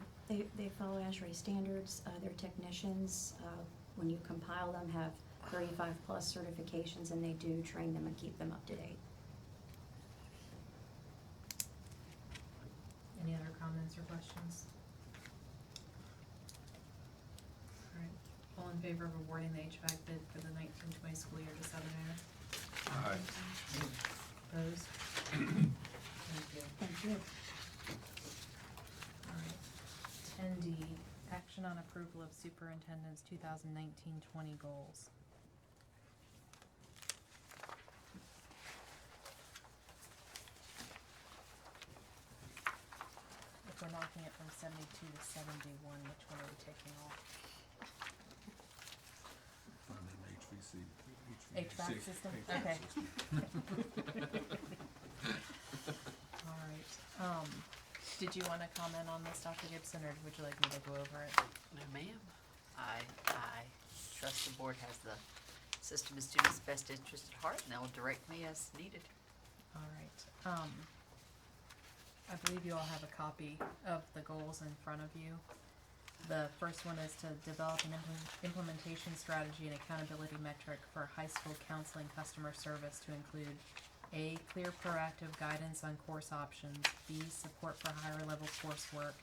They follow ASHRAE standards. Their technicians, when you compile them, have 35 plus certifications, and they do train them and keep them up to date. Any other comments or questions? All right, all in favor of awarding the HVAC bid for the 19-20 school year to Southern Air? Aye. Opposed? approval of superintendent's 2019-20 goals. If we're knocking it from 72 to 71, which one are we taking off? HVAC system? Okay. All right. Did you want to comment on this, Dr. Gibson, or would you like me to go over it? No, ma'am. I trust the board has the system of students' best interest at heart, and they will direct me as needed. All right. I believe you all have a copy of the goals in front of you. The first one is to develop an implementation strategy and accountability metric for high school counseling customer service to include A, clear proactive guidance on course options, B, support for higher level coursework,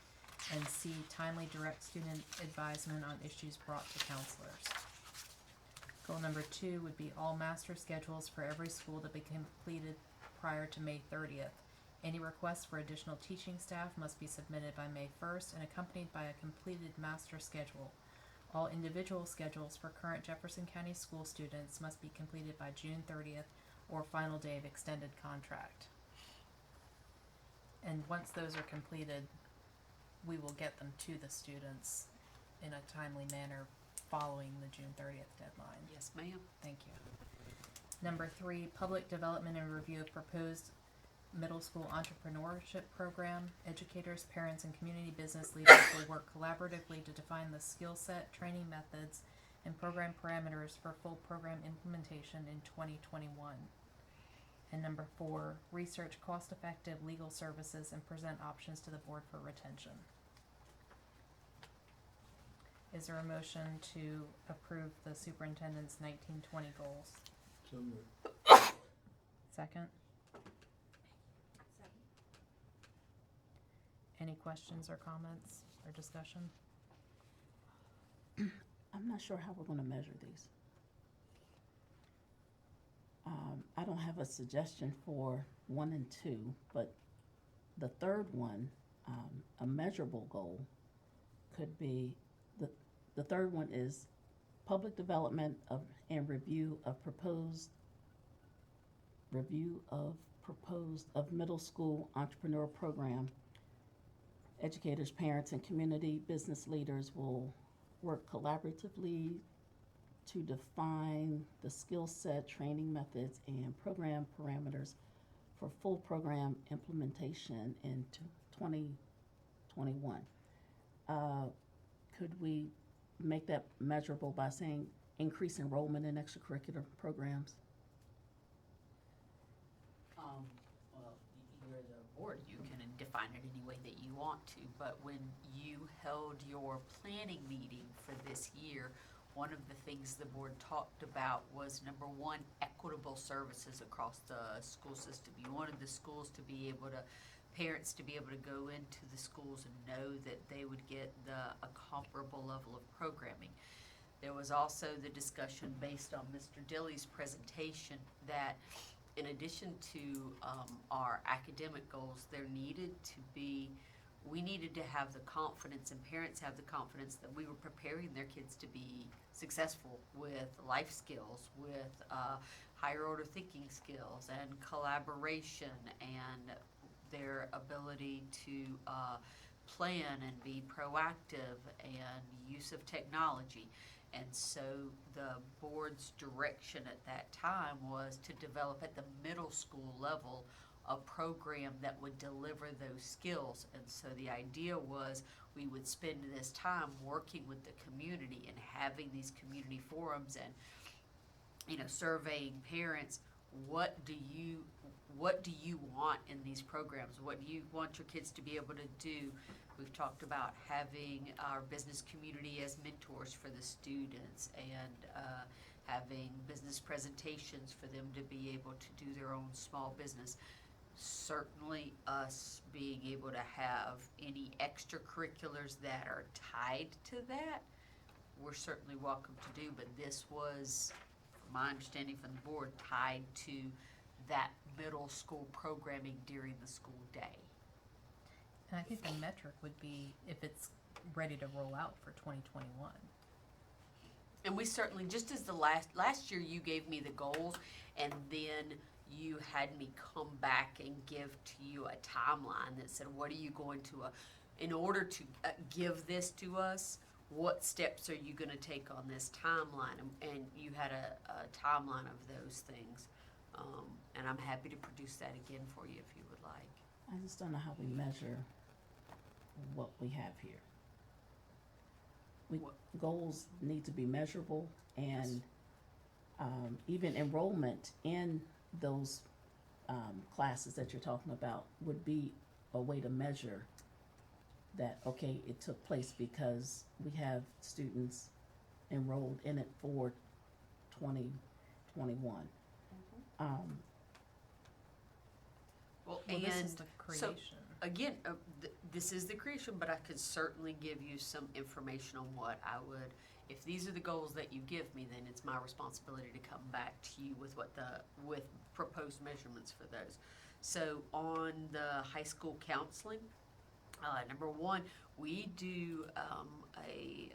and C, timely direct student advisement on issues brought to counselors. Goal number 2 would be all master schedules for every school to be completed prior to May 30th. Any requests for additional teaching staff must be submitted by May 1st and accompanied by a completed master schedule. All individual schedules for current Jefferson County school students must be completed by June 30th or final day of extended contract. And once those are completed, we will get them to the students in a timely manner following the June 30th deadline. Yes, ma'am. Thank you. Number 3, public development and review of proposed middle school entrepreneurship program. Educators, parents, and community business leaders will work collaboratively to define the skill set, training methods, and program parameters for full program implementation in 2021. And number 4, research cost-effective legal services and present options to the board for retention. Is there a motion to approve the superintendent's 1920 goals? So moved. Second? Any questions or comments or discussion? I'm not sure how we're gonna measure these. I don't have a suggestion for 1 and 2, but the third one, a measurable goal could be, the third one is public development of and review of middle school entrepreneur program. Educators, parents, and community business leaders will work collaboratively to define the skill set, training methods, and program parameters for full program implementation in 2021. Could we make that measurable by saying increase enrollment in extracurricular programs? Well, you're the board, you can define it any way that you want to, but when you held your planning meeting for this year, one of the things the board talked about was, number 1, equitable services across the school system. You wanted the schools to be able to, parents to be able to go into the schools and know that they would get a comparable level of programming. There was also the discussion based on Mr. Dilly's presentation that in addition to our academic goals, we needed to have the confidence, and parents have the confidence, that we were preparing their kids to be successful with life skills, with higher order thinking skills and collaboration and their ability to plan and be proactive and use of technology. And so the board's direction at that time was to develop at the middle school level a program that would deliver those skills. And so the idea was we would spend this time working with the community and having these community forums and, surveying parents. What do you want in these programs? What do you want your kids to be able to do? We've talked about having our business community as mentors for the students and having business presentations for them to be able to do their own small business. Certainly us being able to have any extracurriculars that are tied to that, we're certainly welcome to do, but this was, from my understanding from the board, tied to that middle school programming during the school day. And I think the metric would be if it's ready to roll out for 2021. And we certainly, just as the last year you gave me the goals, and then you had me come back and give to you a timeline that said, what are you going to, in order to give this to us, what steps are you gonna take on this timeline? And you had a timeline of those things. And I'm happy to produce that again for you if you would like. I just don't know how we measure what we have here. Goals need to be measurable, and even enrollment in those classes that you're talking about would be a way to measure that, okay, it took place because we have students enrolled in it for 2021. Well, Well, and this is the so, creation. again, this is the creation, but I could certainly give you some information on what I would, if these are the goals that you give me, then it's my responsibility to come back to you with with proposed measurements for those. So on the high school counseling, number one, we do a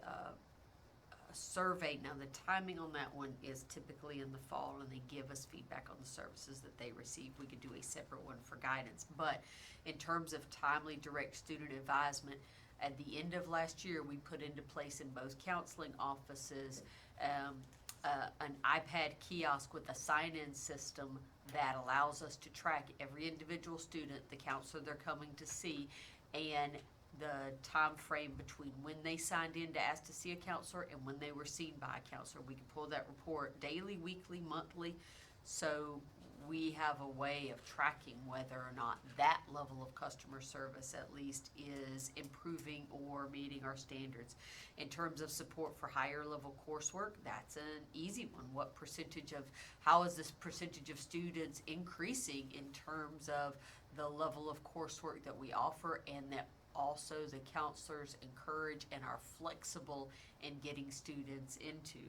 survey. Now, the timing on that one is typically in the fall, and they give us feedback on the services that they receive. We could do a separate one for guidance. But in terms of timely direct student advisement, at the end of last year, we put into place in both counseling offices an iPad kiosk with a sign-in system that allows us to track every individual student, the counselor they're coming to see, and the time frame between when they signed in to ask to see a counselor and when they were seen by a counselor. We can pull that report daily, weekly, monthly, so we have a way of tracking whether or not that level of customer service at least is improving or meeting our standards. In terms of support for higher level coursework, that's an easy one. What percentage of, how is this percentage of students increasing in terms of the level of coursework that we offer, and that also the counselors encourage and are flexible in getting students into.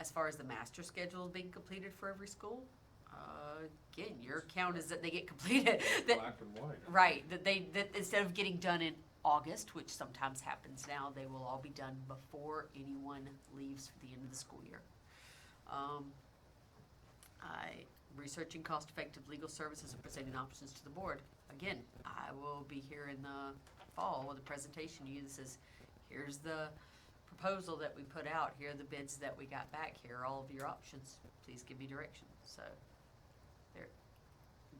As far as the master schedule being completed for every school, again, your count is that they get completed. Black and white. Right, that instead of getting done in August, which sometimes happens now, they will all be done before anyone leaves for the end of the school year. Researching cost-effective legal services and presenting options to the board. Again, I will be here in the fall with a presentation to you that says, here's the proposal that we put out, here are the bids that we got back, here are all of your options, please give me direction. So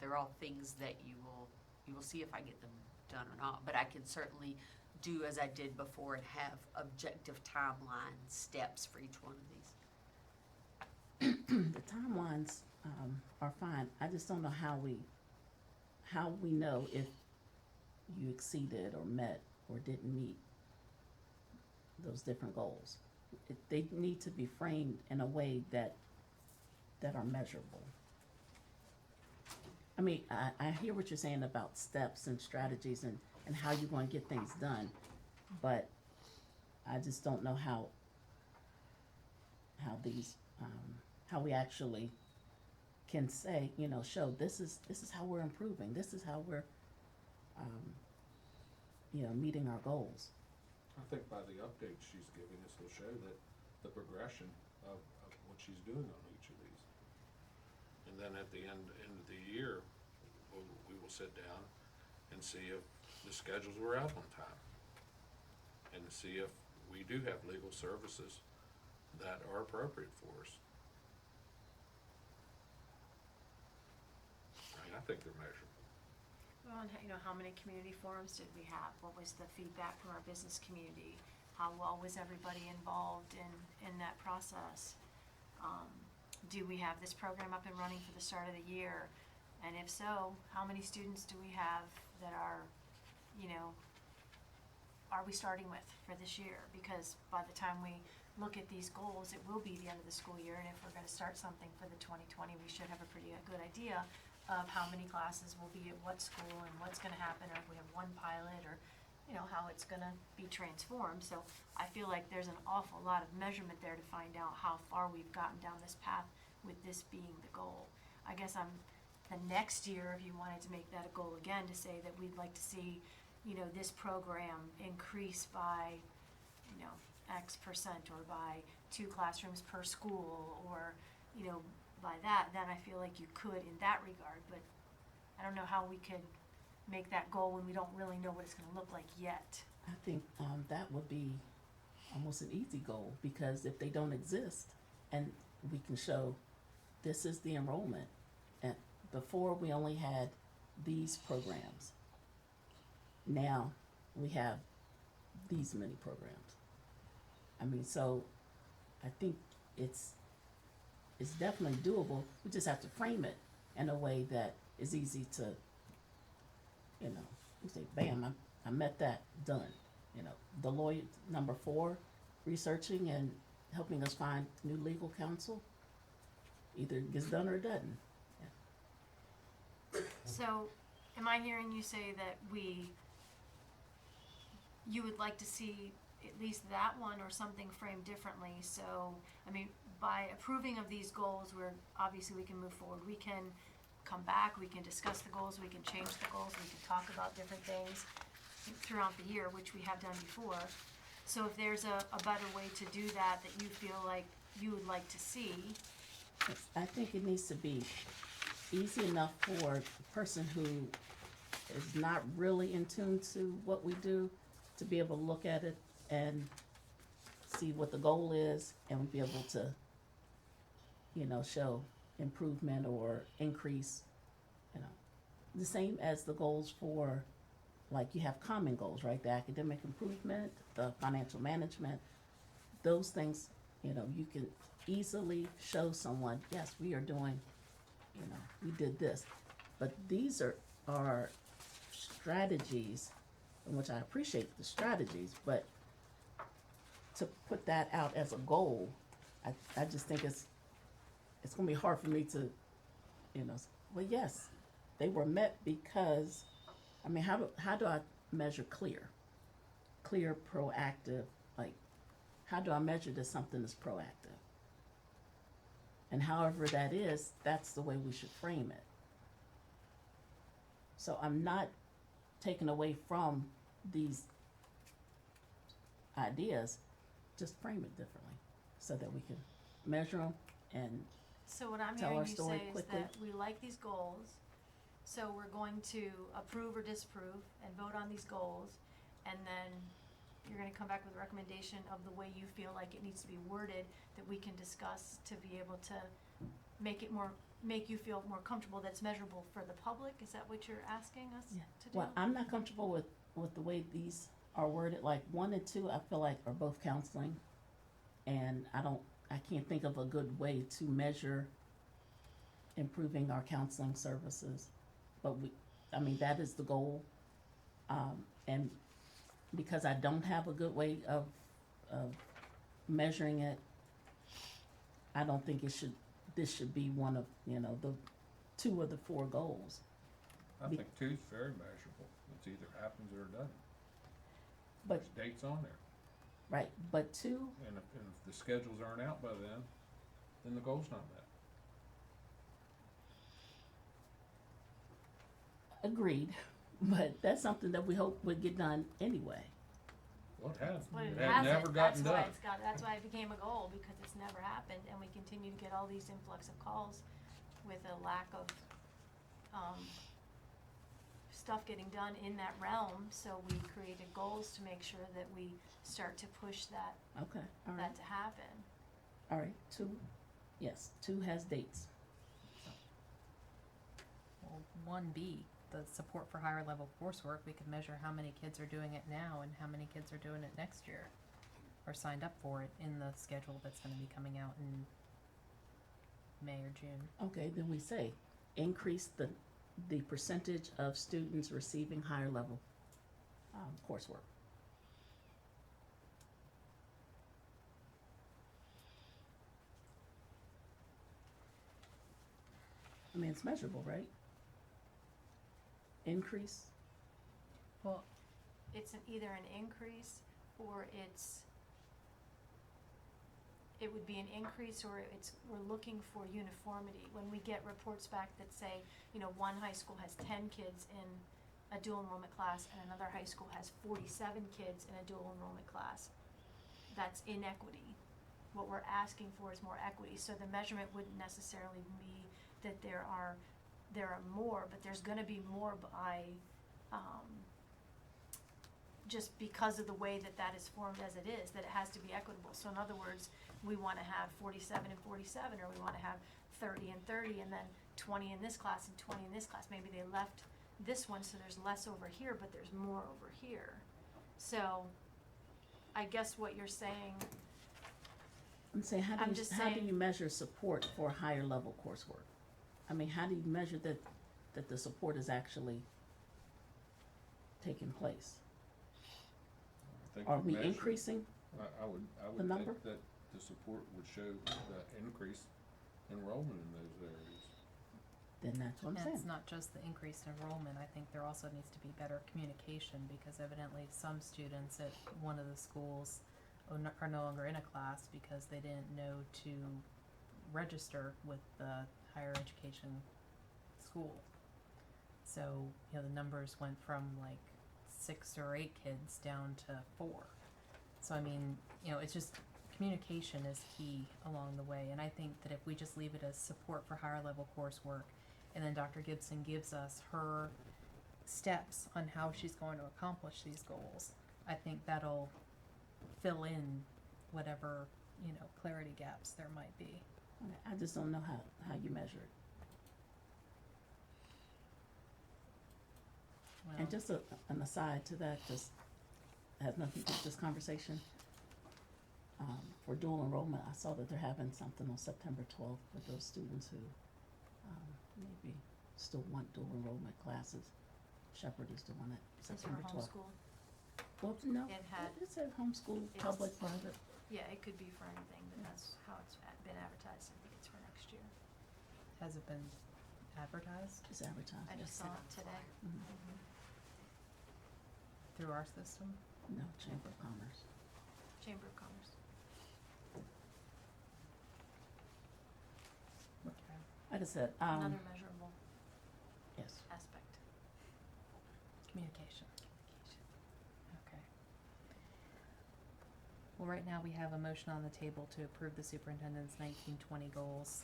they're all things that you will see if I get them done or not, but I can certainly do as I did before and have objective timeline steps for each one of these. The timelines are fine. I just don't know how we know if you exceeded or met or didn't meet those different goals. They need to be framed in a way that are measurable. I mean, I hear what you're saying about steps and strategies and how you're going to get things done, but I just don't know how these how we actually can say, show this is how we're improving, this is how we're meeting our goals. I think by the updates she's giving us will show that the progression of what she's doing on each of these. And then at the end of the year, we will sit down and see if the schedules were out on time, and see if we do have legal services that are appropriate for us. I think they're measurable. Well, and how many community forums did we have? What was the feedback from our business community? How well was everybody involved in that process? Do we have this program up and running for the start of the year? And if so, how many students do we have that are we starting with for this year? Because by the time we look at these goals, it will be the end of the school year, and if we're gonna start something for the 2020, we should have a pretty good idea of how many classes will be at what school and what's gonna happen, or if we have one pilot, or how it's gonna be transformed. So I feel like there's an awful lot of measurement there to find out how far we've gotten down this path with this being the goal. I guess the next year, if you wanted to make that a goal again, to say that we'd like to see you know, this program increase by, you know, X percent, or by 2 classrooms per school, or, you know, by that, then I feel like you could in that regard, but I don't know how we could make that goal when we don't really know what it's gonna look like yet. I think that would be almost an easy goal, because if they don't exist and we can show this is the enrollment, and before we only had these programs, now we have these many programs. I mean, so I think it's definitely doable. We just have to frame it in a way that is easy to, you know, you say, bam, I met that, done. You know, the lawyer, number 4, researching and helping us find new legal counsel, either gets done or it doesn't. So, am I hearing you say that you would like to see at least that one or something framed differently? So, I mean, by approving of these goals, obviously we can move forward. We can come back, we can discuss the goals, we can change the goals, we can talk about different things throughout the year, which we have done before. So if there's a better way to do that you feel like you would like to see. I think it needs to be easy enough for a person who is not really in tune to what we do to be able to look at it and see what the goal is, and be able to, you know, show improvement or increase, you know. The same as the goals for, like, you have common goals, right? The academic improvement, the financial management, those things, you know, you can easily show someone, yes, we are doing, you know, we did this. But these are strategies, in which I appreciate the strategies, but to put that out as a goal, I just think it's gonna be hard for me to, you know, well, yes, they were met because, I mean, how do I measure clear, proactive, like, how do I measure that something is proactive? And however that is, that's the way we should frame it. So I'm not taking away from these ideas, just frame it differently so that we can measure them and So what I'm tell hearing our you story say is quickly. that we like these goals, so we're going to approve or disapprove and vote on these goals, and then you're gonna come back with a recommendation of the way you feel like it needs to be worded, that we can discuss to be able to make you feel more comfortable, that's measurable for the public. Is that what you're asking us to do? Well, I'm not comfortable with the way these are worded. Like 1 and 2, I feel like are both counseling, and I can't think of a good way to measure improving our counseling services. But that is the goal. And because I don't have a good way of measuring it, I don't think this should be one of, you know, the 2 of the 4 goals. I think 2's very measurable. It's either happens or it doesn't. But There's dates on there. right, but 2, And if the schedules aren't out by then the goal's not met. agreed, but that's something that we hope would get done anyway. Well, it has. But it It had hasn't. never gotten done. That's why it became a goal, because it's never happened, and we continue to get all these influx of calls with a lack of, stuff getting done in that realm, so we created goals to make sure that we start to push that, Okay, all right, that to happen. all right, 2, yes, 2 has dates. Well, 1B, the support for higher level coursework, we could measure how many kids are doing it now and how many kids are doing it next year, or signed up for it in the schedule that's gonna be coming out in May or June. Okay, then we say, increase the percentage of students receiving higher level coursework. I mean, it's measurable, right? Increase, Well, It's either an increase, or it would be an increase, or we're looking for uniformity. When we get reports back that say, you know, one high school has 10 kids in a dual enrollment class and another high school has 47 kids in a dual enrollment class, that's inequity. What we're asking for is more equity, so the measurement wouldn't necessarily be that there are more, but there's gonna be more by, just because of the way that that is formed as it is, that it has to be equitable. So in other words, we wanna have 47 and 47, or we wanna have 30 and 30, and then 20 in this class and 20 in this class. Maybe they left this one, so there's less over here, but there's more over here. So, I guess what you're saying, I'm saying, I'm just how do saying- you measure support for higher level coursework? I mean, how do you measure that the support is actually taking place? I think Are the we measure- increasing? I would the number? think that the support would show the increased enrollment in those areas. Then that's what I'm And saying. it's not just the increased enrollment, I think there also needs to be better communication, because evidently some students at one of the schools are no longer in a class because they didn't know to register with the higher education school. So, you know, the numbers went from like 6 or 8 kids down to 4. So I mean, you know, it's just, communication is key along the way, and I think that if we just leave it as support for higher level coursework, and then Dr. Gibson gives us her steps on how she's going to accomplish these goals, I think that'll fill in whatever, you know, clarity gaps there might be. Okay, I just don't know how you measure it. Well, And just an aside to that, just has nothing to do with this conversation. For dual enrollment, I saw that they're having something on September 12th with those students who maybe still want dual enrollment classes. Shepherd is doing it is for September 12th. homeschool, Well, no, It had- it said homeschool, It's- public, private. yeah, it could be for anything, but that's how it's been advertised, I think it's for next year. has it been advertised It's advertised. I just saw it today. Mhm. through our system? No, Chamber of Commerce. Chamber of Commerce. Okay. Like I said, Another measurable yes. aspect. Communication. Okay. Well, right now we have a motion on the table to approve the superintendent's 1920 goals.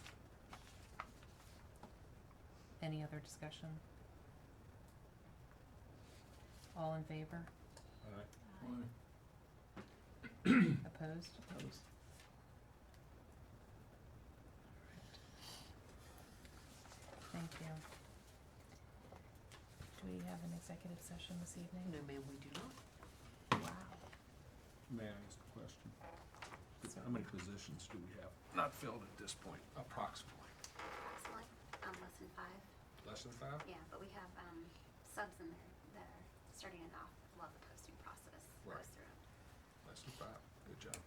Any other discussion? All in favor? Opposed? Opposed. Thank you. Do we have an executive session this evening? No, ma'am, we do not. Wow. May I ask a question? Certainly. How many positions do we have not filled at this point, approximately? Approximately, less than 5. Less than 5? Yeah, but we have subs in there that are starting it off while the posting process Right. goes through. Less than 5, good job.